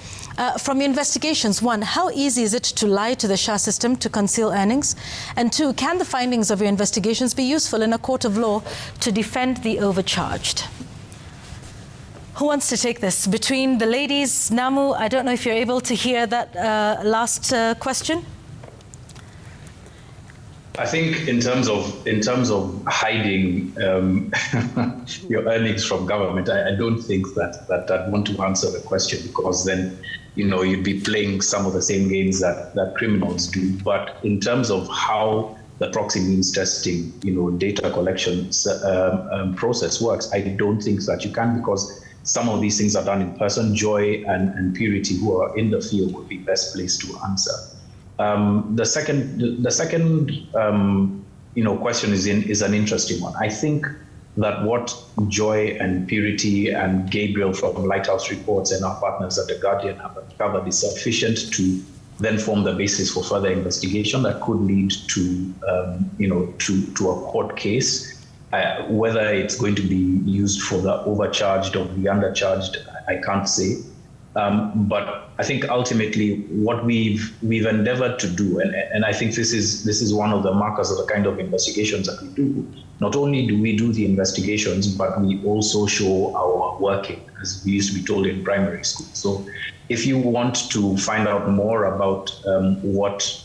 From your investigations, 1, how easy is it to lie to the SHA system to conceal earnings? And 2, can the findings of your investigations be useful in a court of law to defend the overcharged? Who wants to take this? Between the ladies, Namu, I don't know if you're able to hear that last question. I think in terms of hiding your earnings from government, I don't think that I'd want to answer the question, because then you'd be playing some of the same games that criminals do. But in terms of how the proxy means testing, data collection process works, I don't think that you can, because some of these things are done in person. Joy and Purity, who are in the field, would be best placed to answer. The second question is an interesting one. I think that what Joy and Purity and Gabriel from Lighthouse Reports and our partners at The Guardian have uncovered is sufficient to then form the basis for further investigation that could lead to a court case. Whether it's going to be used for the overcharged or the undercharged, I can't say. But I think ultimately what we've endeavored to do, and I think this is one of the markers of the kind of investigations that we do. Not only do we do the investigations, but we also show our working, as we used to be told in primary school. So if you want to find out more about what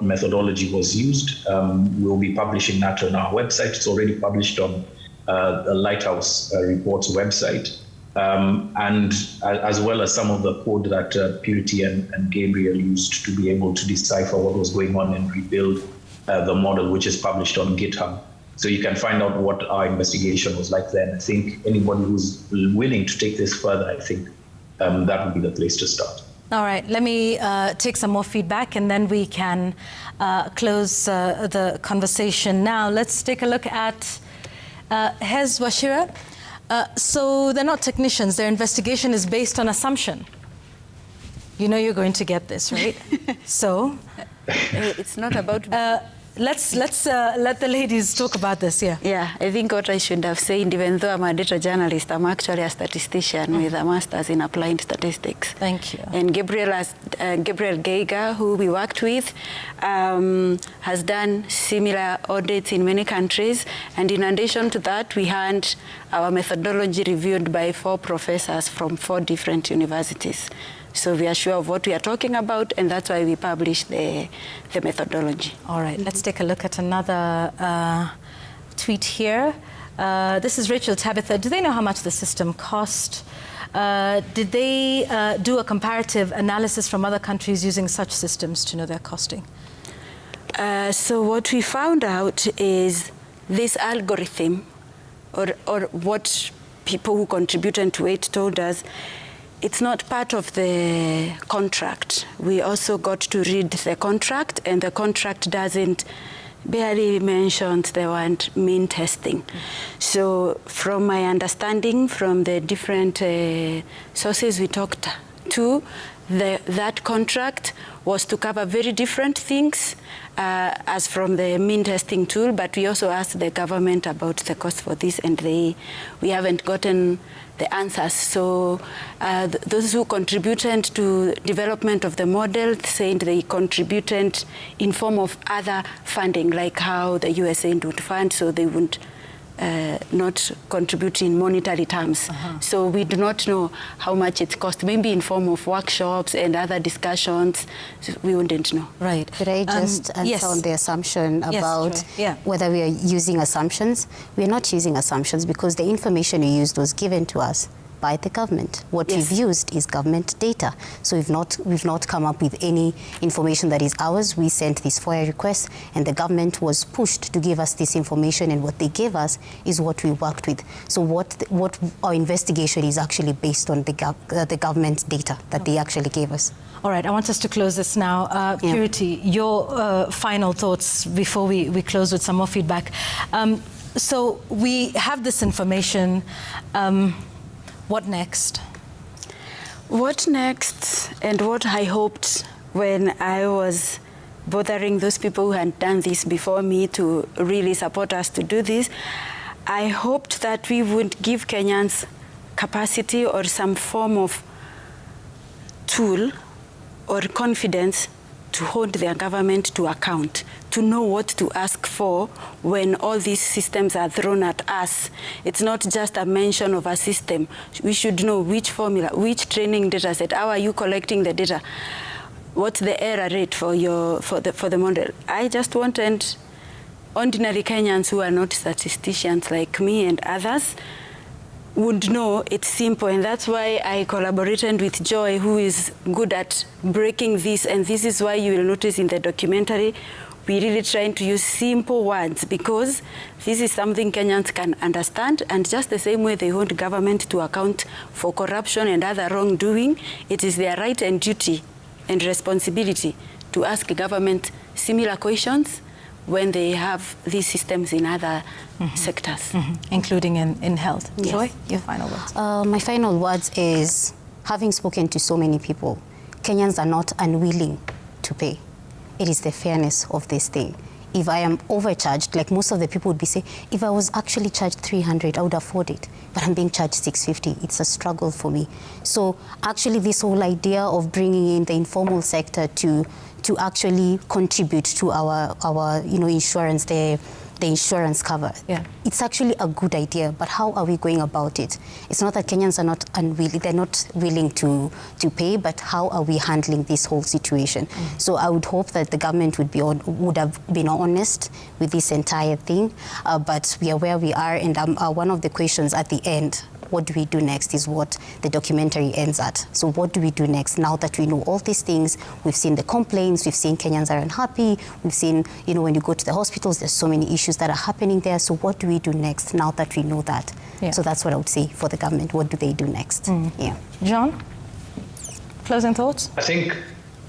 methodology was used, we'll be publishing that on our website. It's already published on the Lighthouse Reports website. and as well as some of the code that Purity and Gabriel used to be able to decipher what was going on and rebuild the model, which is published on GitHub. So you can find out what our investigation was like then. I think anybody who's willing to take this further, I think that would be the place to start. All right, let me take some more feedback and then we can close the conversation now. Let's take a look at Hez Wachira. So they're not technicians, their investigation is based on assumption. You know you're going to get this, right? So it's not about let's let the ladies talk about this. Yeah, I think what I should have said, even though I'm a data journalist, I'm actually a statistician with a master's in applied statistics. Thank you. And Gabriel Geiger, who we worked with, has done similar audits in many countries. And in addition to that, we had our methodology reviewed by 4 professors from 4 different universities. So we are sure of what we are talking about, and that's why we published the methodology. All right, let's take a look at another tweet here. This is Rachel Tabitha. Do they know how much the system cost? Did they do a comparative analysis from other countries using such systems to know their costing? So what we found out is this algorithm, or what people who contributed to it told us, it's not part of the contract. We also got to read the contract, and the contract barely mentions the word mean testing. So from my understanding, from the different sources we talked to, that contract was to cover very different things as from the mean testing tool, but we also asked the government about the cost for this, and we haven't gotten the answers. So those who contributed to development of the model said they contributed in form of other funding, like how the USAID would fund, so they would not contribute in monetary terms. So we do not know how much it cost, maybe in form of workshops and other discussions, so we wouldn't know. Right. Could I just answer on the assumption about whether we are using assumptions? We are not using assumptions because the information we used was given to us by the government. What we've used is government data. So we've not come up with any information that is ours. We sent this FOIA request, and the government was pushed to give us this information, and what they gave us is what we worked with. So what our investigation is actually based on the government data that they actually gave us. All right, I want us to close this now. Purity, your final thoughts before we close with some more feedback. So we have this information. What next? What next, and what I hoped when I was bothering those people who had done this before me to really support us to do this, I hoped that we would give Kenyans capacity or some form of tool or confidence to hold their government to account, to know what to ask for when all these systems are thrown at us. It's not just a mention of a system. We should know which formula, which training data set, how are you collecting the data, what's the error rate for the model. I just wanted ordinary Kenyans who are not statisticians like me and others would know it's simple, and that's why I collaborated with Joy, who is good at breaking this, and this is why you will notice in the documentary we really trying to use simple words, because this is something Kenyans can understand, and just the same way they hold government to account for corruption and other wrongdoing, it is their right and duty and responsibility to ask government similar questions when they have these systems in other sectors. Including in health. Yes. Joy, your final words. My final words is, having spoken to so many people, Kenyans are not unwilling to pay. It is the fairness of this thing. If I am overcharged, like most of the people would be saying, if I was actually charged 300, I would afford it. But I'm being charged 650. It's a struggle for me. So actually this whole idea of bringing in the informal sector to actually contribute to our insurance, the insurance cover. It's actually a good idea, but how are we going about it? It's not that Kenyans are not unwilling, they're not willing to pay, but how are we handling this whole situation? So I would hope that the government would have been honest with this entire thing, but we are where we are, and one of the questions at the end what do we do next is what the documentary ends at. So what do we do next now that we know all these things? We've seen the complaints, we've seen Kenyans are unhappy, we've seen, when you go to the hospitals, there's so many issues that are happening there. So what do we do next now that we know that? Yeah. So that's what I would say for the government. What do they do next? Yeah. John, closing thoughts? I think,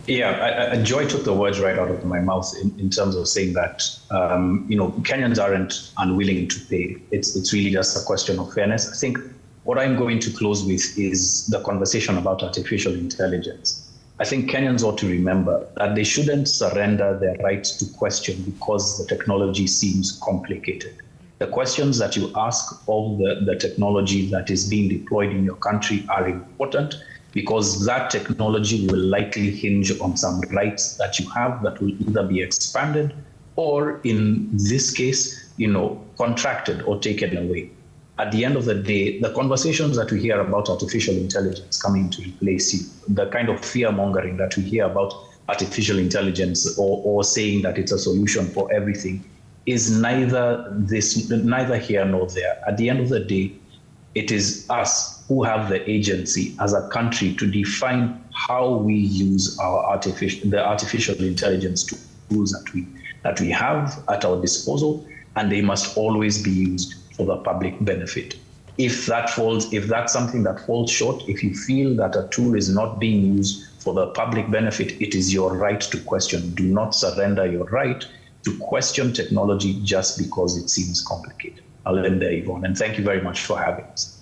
Joy took the words right out of my mouth in terms of saying that, Kenyans aren't unwilling to pay. It's really just a question of fairness. I think what I'm going to close with is the conversation about artificial intelligence. I think Kenyans ought to remember that they shouldn't surrender their right to question because the technology seems complicated. The questions that you ask of the technology that is being deployed in your country are important, because that technology will likely hinge on some rights that you have that will either be expanded or, in this case, contracted or taken away. At the end of the day, the conversations that we hear about artificial intelligence coming to replace you, the kind of fear-mongering that we hear about artificial intelligence or saying that it's a solution for everything is neither here nor there. At the end of the day, it is us who have the agency as a country to define how we use the artificial intelligence tools that we have at our disposal, and they must always be used for the public benefit. If that's something that falls short, if you feel that a tool is not being used for the public benefit, it is your right to question. Do not surrender your right to question technology just because it seems complicated. I'll end there, Yvonne, and thank you very much for having us.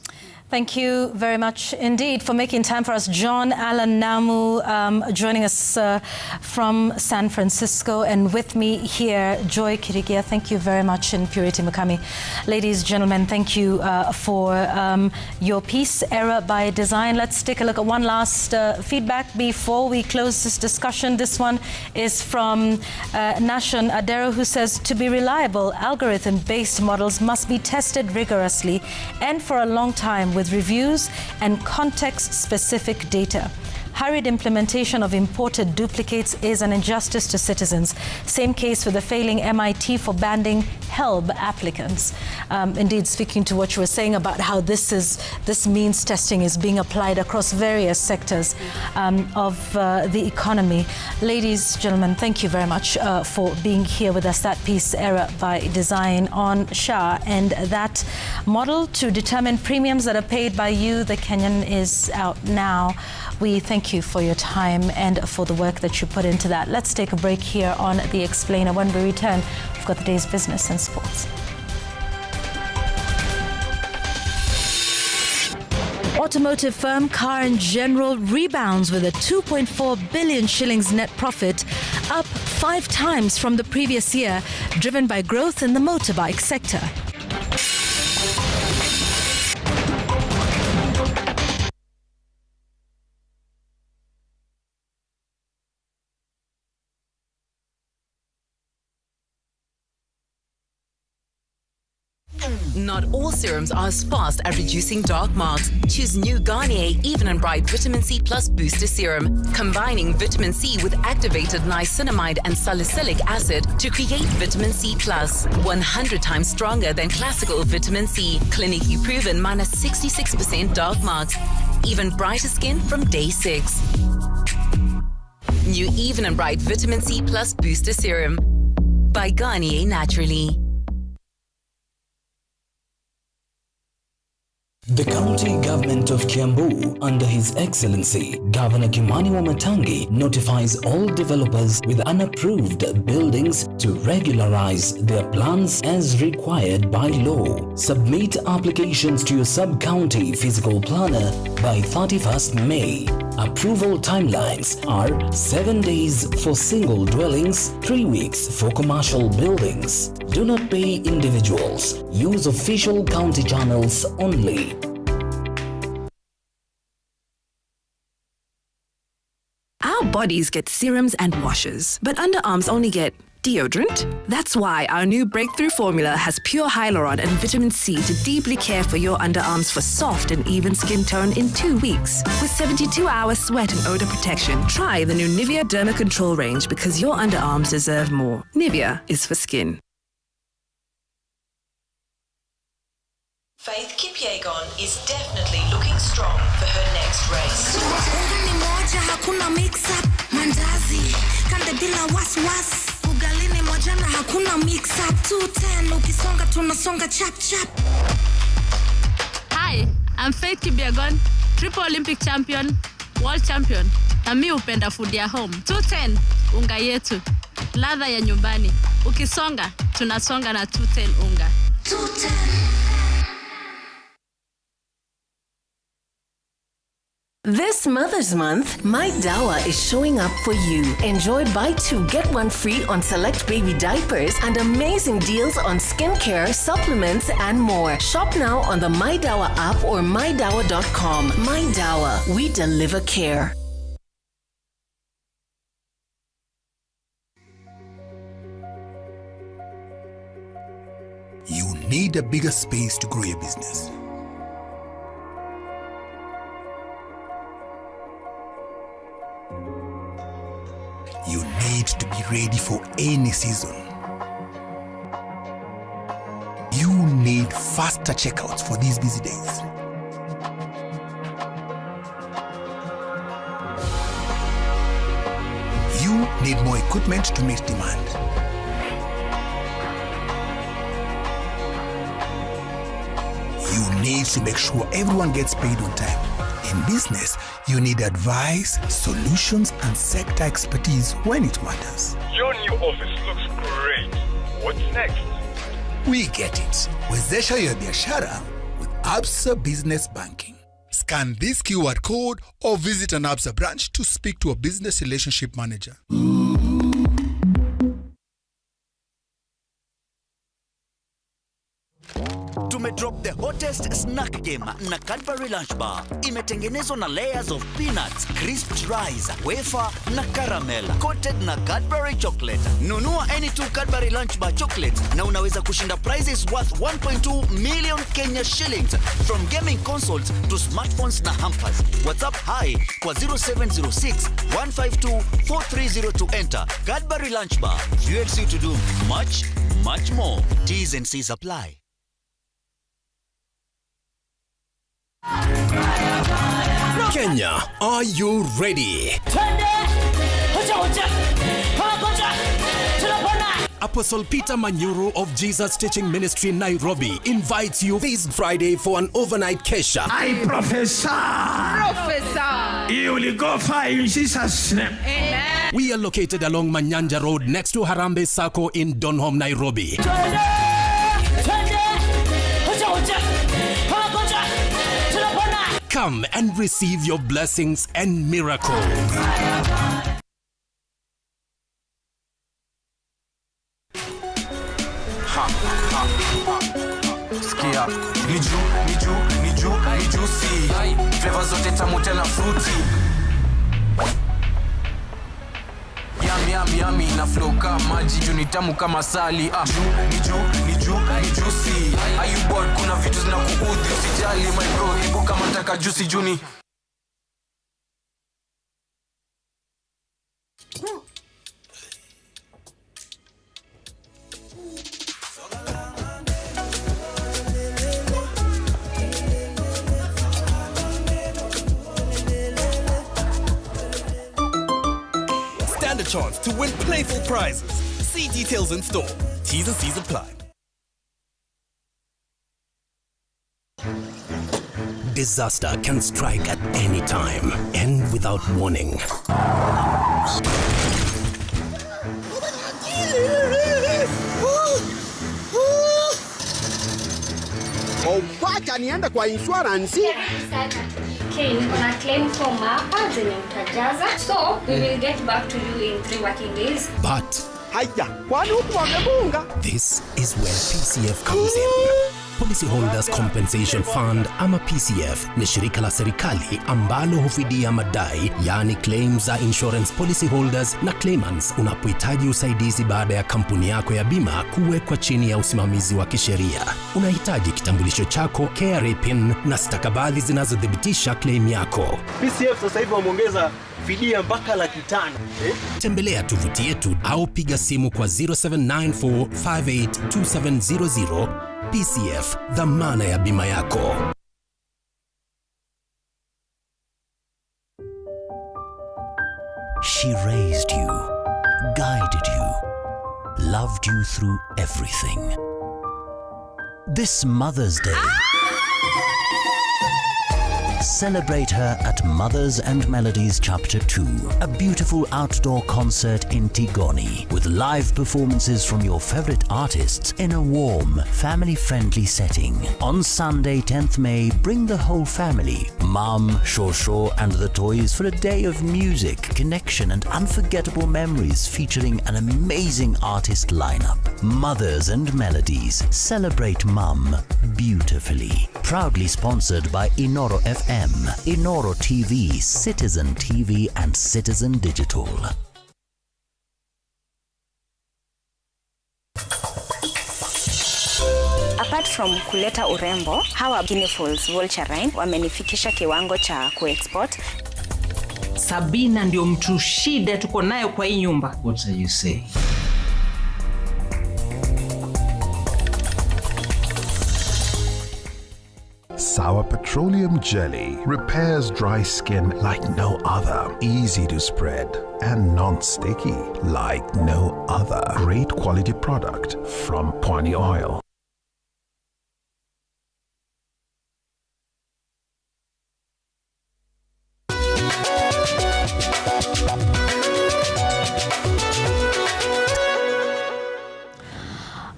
Thank you very much indeed for making time for us. John Allan Namu joining us from San Francisco, and with me here, Joy Kirigia. Thank you very much, and Purity Mukami. Ladies, gentlemen, thank you for your piece, Error by Design. Let's take a look at one last feedback before we close this discussion. This one is from Nashon Adero, who says, to be reliable, algorithm-based models must be tested rigorously and for a long time with reviews and context-specific data. Hurried implementation of imported duplicates is an injustice to citizens. Same case with the failing MIT for banning HELB applicants. Indeed, speaking to what you were saying about how this means testing is being applied across various sectors of the economy. Ladies, gentlemen, thank you very much for being here with us. That piece, Error by Design, on SHA, and that model to determine premiums that are paid by you, the Kenyan, is out now. We thank you for your time and for the work that you put into that. Let's take a break here on The Explainer. When we return, we've got the day's business and sports. Automotive firm Car & General rebounds with a 2.4 billion shillings net profit, up 5 times from the previous year, driven by growth in the motorbike sector. Not all serums are as fast at reducing dark marks. Choose new Garnier Even and Bright Vitamin C Plus Booster Serum, combining vitamin C with activated niacinamide and salicylic acid to create vitamin C Plus. 100 times stronger than classical vitamin C. Clinically proven minus 66% dark marks. Even brighter skin from day 6. New Even and Bright Vitamin C Plus Booster Serum by Garnier Naturally. The county government of Kiambu, under His Excellency Governor Kimani Wamatangi, notifies all developers with unapproved buildings to regularize their plans as required by law. Submit applications to your sub-county physical planner by 31st May. Approval timelines are 7 days for single dwellings, 3 weeks for commercial buildings. Do not pay individuals. Use official county channels only. Our bodies get serums and washes, but underarms only get deodorant? That's why our new breakthrough formula has pure hyaluron and vitamin C to deeply care for your underarms for soft and even skin tone in 2 weeks. With 72-hour sweat and odor protection, try the new Nivea Derma Control range, because your underarms deserve more. Nivea is for skin. Faith Kipyegon is definitely looking strong for her next race. Ungani moja hakuna mix up mandazi kande bila waswas ugalini moja na hakuna mix up 210 ukisonga tunasonga chap chap. Hi, I'm Faith Kipyegon, triple Olympic champion, world champion. Na mimi upenda food ya home. 210 unga yetu. Ladha ya nyumbani. Ukisonga tunasonga na 210 unga. 210. This Mother's Month, My Dawa is showing up for you. Enjoy buy 2, get 1 free on select baby diapers and amazing deals on skincare, supplements, and more. Shop now on the My Dawa app or mydawa.com. My Dawa, we deliver care. You need a bigger space to grow your business. You need to be ready for any season. You need faster checkouts for these busy days. You need more equipment to meet demand. You need to make sure everyone gets paid on time. In business, you need advice, solutions, and sector expertise when it matters. Your new office looks great. What's next? We get it. Wezesha your biashara with Absa Business Banking. Scan this QR code or visit an Absa branch to speak to a business relationship manager. Tumedrop the hottest snack game na Cadbury Lunch Bar. Imetengenezwa na layers of peanuts, crisped rice, wafer na caramel, coated na Cadbury chocolate. Nunua any 2 Cadbury Lunch Bar chocolate na unaweza kushinda prizes worth 1.2 million Kenya shillings, from gaming consoles to smartphones na hampers. WhatsApp hi kwa 0706 152 430 to enter. Cadbury Lunch Bar fuels you to do much, much more. T's and C's apply. Kenya, are you ready? Apostle Peter Manyuru of Jesus Teaching Ministry Nairobi invites you this Friday for an overnight kesha. I prophesy. You will go far in Jesus' name. Amen. We are located along Manyanja Road next to Harambe Sacco in Donholm, Nairobi. Come and receive your blessings and miracles. Skia, ni juicy. Flavor zote tamu tena fruity. Yummy na flow kama maji, juu ni tamu kama sali. Ni juicy. Are you bored? Kuna vitu zinakuudhi, usijali my bro, hebu kama nataka juicy juni. Stand a chance to win playful prizes. See details in store. T's and C's apply. Disaster can strike at any time and without warning. Wacha niende kwa insurance. Okay, niko claim form hapa zenye utajaza. So, we will get back to you in 3 working days. But haya, kwani huko wamefunga? This is where PCF comes in. Policyholders Compensation Fund ama PCF ni shirika la serikali ambalo hufidia madai, yani claims za insurance policyholders na claimants unapohitaji usaidizi baada ya kampuni yako ya bima kuwekwa chini ya usimamizi wa kisheria. Unahitaji kitambulisho chako, KRA PIN na stakabadhi zinazothibitisha claim yako. PCF sasa hivi wameongeza fidia mpaka $500,000. Tembelea tovuti yetu au piga simu kwa 0794582700 PCF, dhamana ya bima yako. She raised you, guided you, loved you through everything. This Mother's Day, celebrate her at Mothers and Melodies Chapter 2, a beautiful outdoor concert in Tigoni with live performances from your favorite artists in a warm, family-friendly setting. On Sunday, 10th May, bring the whole family, Mom, Shosho and the toys for a day of music, connection and unforgettable memories featuring an amazing artist lineup. Mothers and Melodies, celebrate Mum beautifully. Proudly sponsored by Inoro FM, Inoro TV, Citizen TV and Citizen Digital. Apart from kuleta urembo, hawa Guinea Falls Vulturine wamenifikisha kiwango cha kuexport. Sabina ndio mtu shida tuko nayo kwa hii nyumba. What are you saying? Sour petroleum jelly repairs dry skin like no other. Easy to spread and non-sticky like no other. Great quality product from Pwani Oil.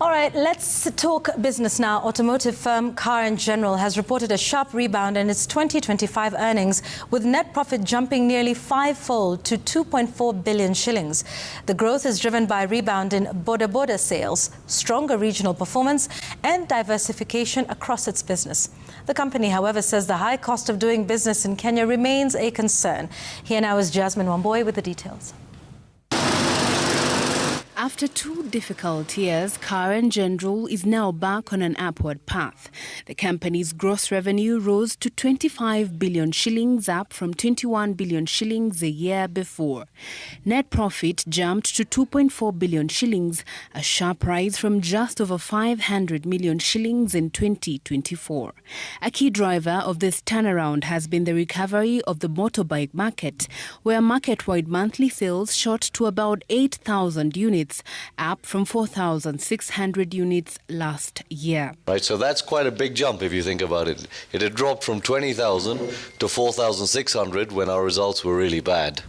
All right, let's talk business now. Automotive firm Car & General has reported a sharp rebound in its 2025 earnings, with net profit jumping nearly five-fold to 2.4 billion shillings. The growth is driven by a rebound in boda sales, stronger regional performance and diversification across its business. The company, however, says the high cost of doing business in Kenya remains a concern. Here now is Jasmine Wamboi with the details. After 2 difficult years, Car & General is now back on an upward path. The company's gross revenue rose to 25 billion shillings, up from 21 billion shillings a year before. Net profit jumped to 2.4 billion shillings, a sharp rise from just over 500 million shillings in 2024. A key driver of this turnaround has been the recovery of the motorbike market, where market-wide monthly sales shot to about 8,000 units, up from 4,600 units last year. Right, so that's quite a big jump if you think about it. It had dropped from 20,000 to 4,600 when our results were really bad,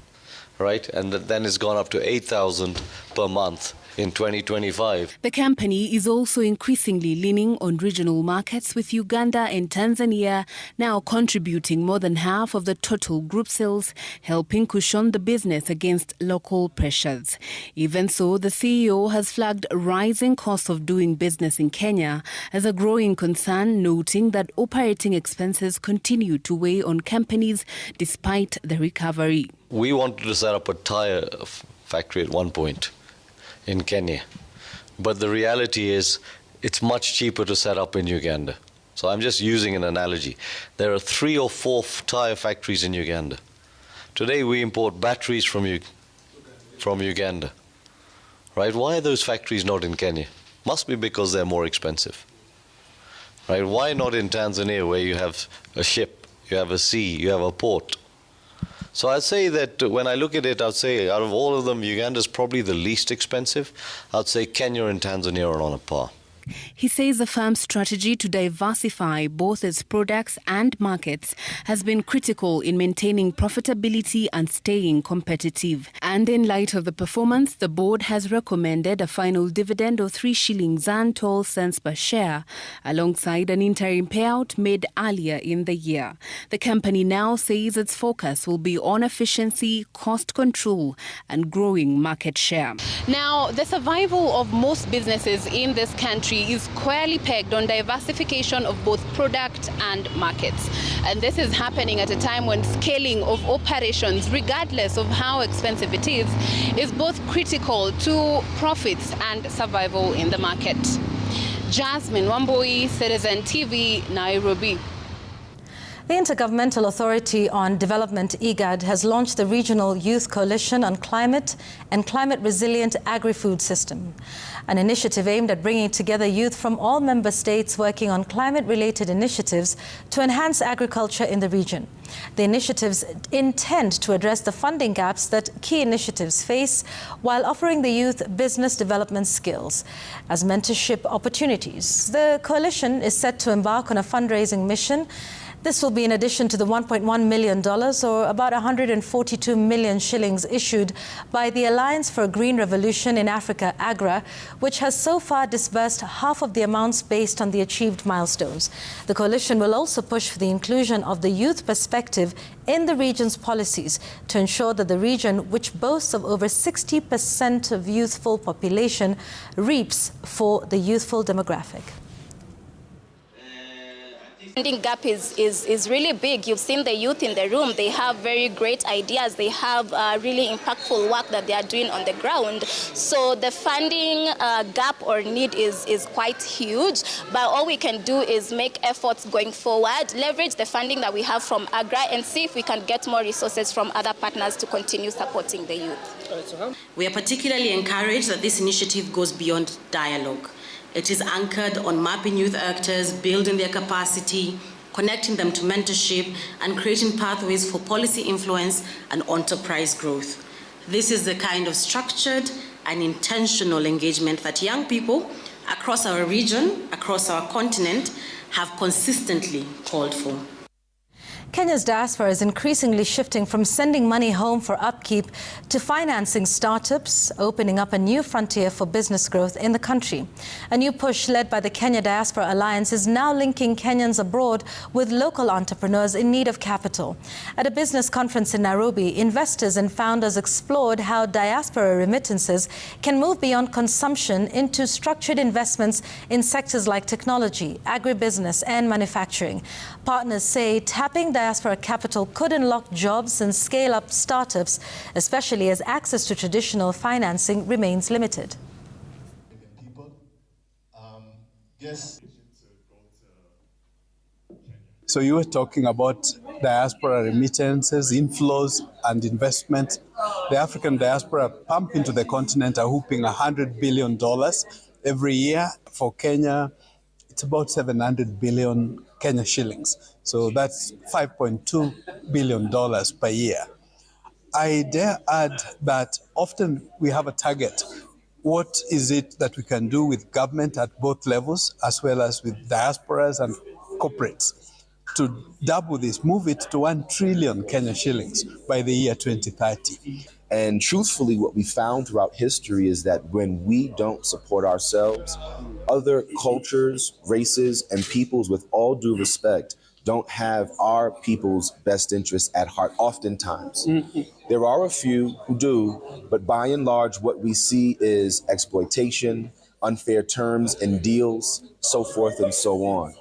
right? And then it's gone up to 8,000 per month in 2025. The company is also increasingly leaning on regional markets, with Uganda and Tanzania now contributing more than half of the total group sales, helping cushion the business against local pressures. Even so, the CEO has flagged rising costs of doing business in Kenya as a growing concern, noting that operating expenses continue to weigh on companies despite the recovery. We wanted to set up a tire factory at one point in Kenya, but the reality is it's much cheaper to set up in Uganda. So I'm just using an analogy. There are 3 or 4 tire factories in Uganda. Today we import batteries from Uganda, right? Why are those factories not in Kenya? Must be because they're more expensive, right? Why not in Tanzania, where you have a ship, you have a sea, you have a port? So I'd say that when I look at it, I'd say out of all of them, Uganda's probably the least expensive. I'd say Kenya and Tanzania are on a par. He says the firm's strategy to diversify both its products and markets has been critical in maintaining profitability and staying competitive. And in light of the performance, the board has recommended a final dividend of 3 shillings and 12 cents per share, alongside an interim payout made earlier in the year. The company now says its focus will be on efficiency, cost control, and growing market share. Now, the survival of most businesses in this country is squarely pegged on diversification of both product and markets. And this is happening at a time when scaling of operations, regardless of how expensive it is both critical to profits and survival in the market. Jasmine Wamboi, Citizen TV, Nairobi. The Intergovernmental Authority on Development, IGAD, has launched the Regional Youth Coalition on Climate and Climate-Resilient Agri-Food System, an initiative aimed at bringing together youth from all member states working on climate-related initiatives to enhance agriculture in the region. The initiatives intend to address the funding gaps that key initiatives face while offering the youth business development skills as mentorship opportunities. The coalition is set to embark on a fundraising mission. This will be in addition to the $1.1 million, or about 142 million shillings, issued by the Alliance for a Green Revolution in Africa, AGRA, which has so far disbursed half of the amounts based on the achieved milestones. The coalition will also push for the inclusion of the youth perspective in the region's policies to ensure that the region, which boasts of over 60% of youthful population, reaps for the youthful demographic. Funding gap is really big. You've seen the youth in the room. They have very great ideas. They have really impactful work that they are doing on the ground. So the funding gap or need is quite huge. But all we can do is make efforts going forward, leverage the funding that we have from AGRA, and see if we can get more resources from other partners to continue supporting the youth. We are particularly encouraged that this initiative goes beyond dialogue. It is anchored on mapping youth actors, building their capacity, connecting them to mentorship, and creating pathways for policy influence and enterprise growth. This is the kind of structured and intentional engagement that young people across our region, across our continent, have consistently called for. Kenya's diaspora is increasingly shifting from sending money home for upkeep to financing startups, opening up a new frontier for business growth in the country. A new push led by the Kenya Diaspora Alliance is now linking Kenyans abroad with local entrepreneurs in need of capital. At a business conference in Nairobi, investors and founders explored how diaspora remittances can move beyond consumption into structured investments in sectors like technology, agribusiness, and manufacturing. Partners say tapping diaspora capital could unlock jobs and scale up startups, especially as access to traditional financing remains limited. So you were talking about diaspora remittances, inflows, and investment. The African diaspora pump into the continent are whooping $100 billion every year. For Kenya, it's about 700 billion Kenya shillings. So that's $5.2 billion per year. I dare add that often we have a target. What is it that we can do with government at both levels, as well as with diasporas and corporates, to double this, move it to 1 trillion Kenya shillings by the year 2030? And truthfully, what we found throughout history is that when we don't support ourselves, other cultures, races, and peoples, with all due respect, don't have our people's best interests at heart oftentimes. There are a few who do, but by and large, what we see is exploitation, unfair terms and deals, so forth and so on.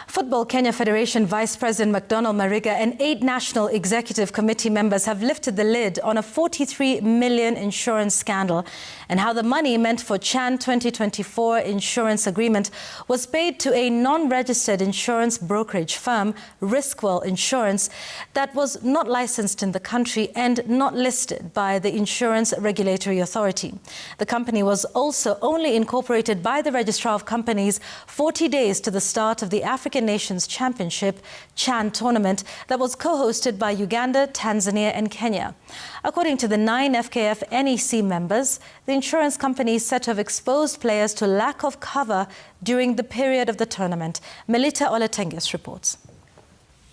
Football Kenya Federation Vice President McDonald Mariga and 8 National Executive Committee members have lifted the lid on a 43 million insurance scandal and how the money meant for Chan 2024 insurance agreement was paid to a non-registered insurance brokerage firm, Riskwell Insurance, that was not licensed in the country and not listed by the Insurance Regulatory Authority. The company was also only incorporated by the Registrar of Companies 40 days to the start of the African Nations Championship Chan tournament that was co-hosted by Uganda, Tanzania and Kenya. According to the 9 FKF NEC members, the insurance company is said to have exposed players to lack of cover during the period of the tournament. Melita Oletenges reports.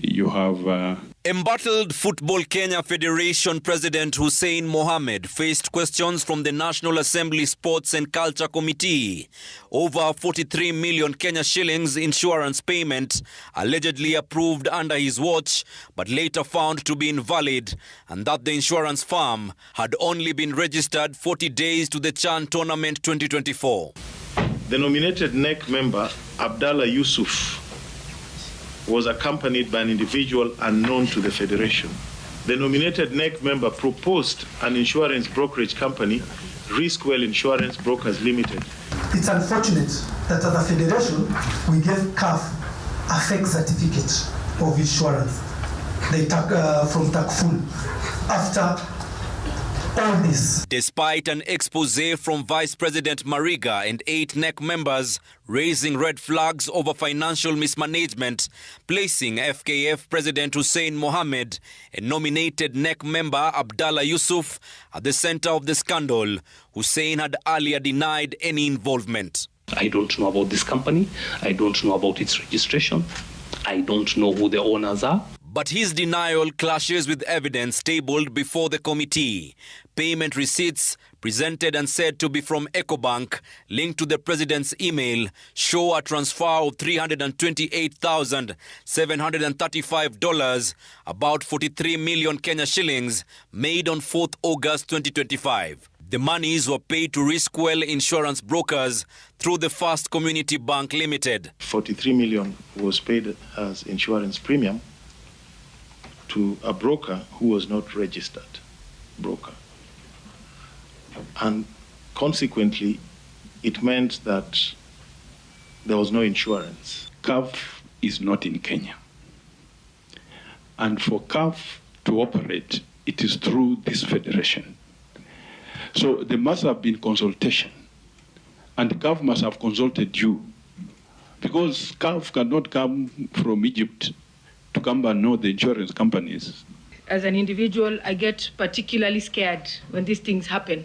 You have Embattled Football Kenya Federation President Hussein Mohamed faced questions from the National Assembly Sports and Culture Committee over 43 million Kenya shillings insurance payment allegedly approved under his watch, but later found to be invalid, and that the insurance firm had only been registered 40 days to the Chan Tournament 2024. The nominated NEC member, Abdallah Yusuf, was accompanied by an individual unknown to the Federation. The nominated NEC member proposed an insurance brokerage company, Riskwell Insurance Brokers Limited. It's unfortunate that as a federation, we gave CAF a fake certificate of insurance from TACFUL after all this. Despite an expose from Vice President Mariga and 8 NEC members raising red flags over financial mismanagement, placing FKF President Hussein Mohamed and nominated NEC member Abdallah Yusuf at the center of the scandal, Hussein had earlier denied any involvement. I don't know about this company. I don't know about its registration. I don't know who the owners are. But his denial clashes with evidence tabled before the committee. Payment receipts presented and said to be from EcoBank linked to the president's email show a transfer of $328,735, about 43 million Kenya shillings, made on 4th August 2025. The monies were paid to Riskwell Insurance Brokers through the First Community Bank Limited. 43 million was paid as insurance premium to a broker who was not registered broker. And consequently, it meant that there was no insurance. CAF is not in Kenya. And for CAF to operate, it is through this federation. So there must have been consultation. And CAF must have consulted you. Because CAF cannot come from Egypt to come and know the insurance companies. As an individual, I get particularly scared when these things happen.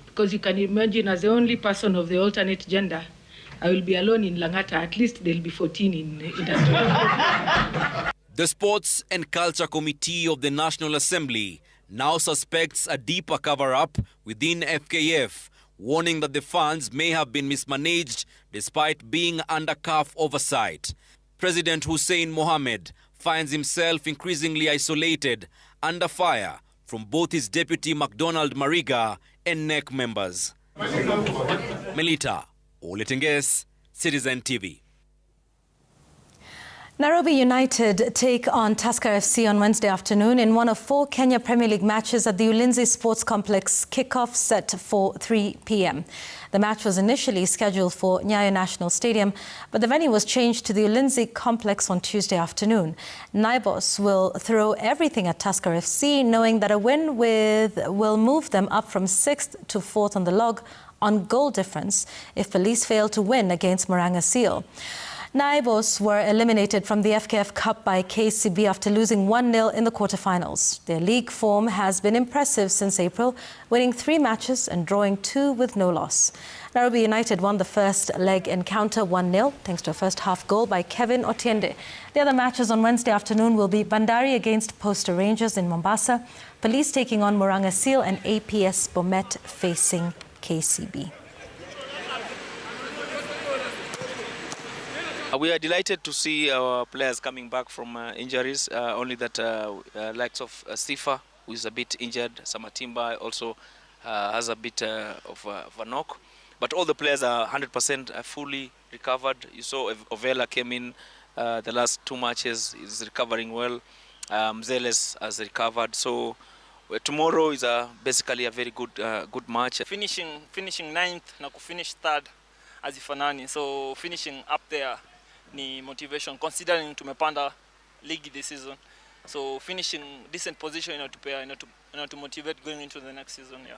Because you can imagine, as the only person of the alternate gender, I will be alone in Langata. At least there'll be 14 in industry. The Sports and Culture Committee of the National Assembly now suspects a deeper cover-up within FKF, warning that the funds may have been mismanaged despite being under CAF oversight. President Hussein Mohamed finds himself increasingly isolated, under fire from both his deputy MacDonald Mariga and NEC members. Melita Oletenges, Citizen TV. Nairobi United take on Tusker FC on Wednesday afternoon in one of 4 Kenya Premier League matches at the Ulinzi Sports Complex, kickoff set for 3 p.m. The match was initially scheduled for Nyayo National Stadium, but the venue was changed to the Ulinzi Complex on Tuesday afternoon. Naibos will throw everything at Tusker FC, knowing that a win will move them up from 6th to 4th on the log on goal difference if Police fail to win against Murang'a Seal. Naibos were eliminated from the FKF Cup by KCB after losing 1-0 in the quarterfinals. Their league form has been impressive since April, winning 3 matches and drawing 2 with no loss. Nairobi United won the first leg encounter 1-0 thanks to a first-half goal by Kevin Otiende. The other matches on Wednesday afternoon will be Bandari against Posta Rangers in Mombasa, Police taking on Murang'a Seal, and APS Bomet facing KCB. We are delighted to see our players coming back from injuries, only that likes of Sifa, who is a bit injured, Samatimba also has a bit of a knock. But all the players are 100% fully recovered. You saw Ovela came in the last 2 matches, is recovering well. Mzeles has recovered. So tomorrow is basically a very good match. Finishing 9th na kufinish 3rd hazifanani. So finishing up there ni motivation considering tumepanda league this season. So finishing decent position inatupea inatumotivate going into the next season. Yeah.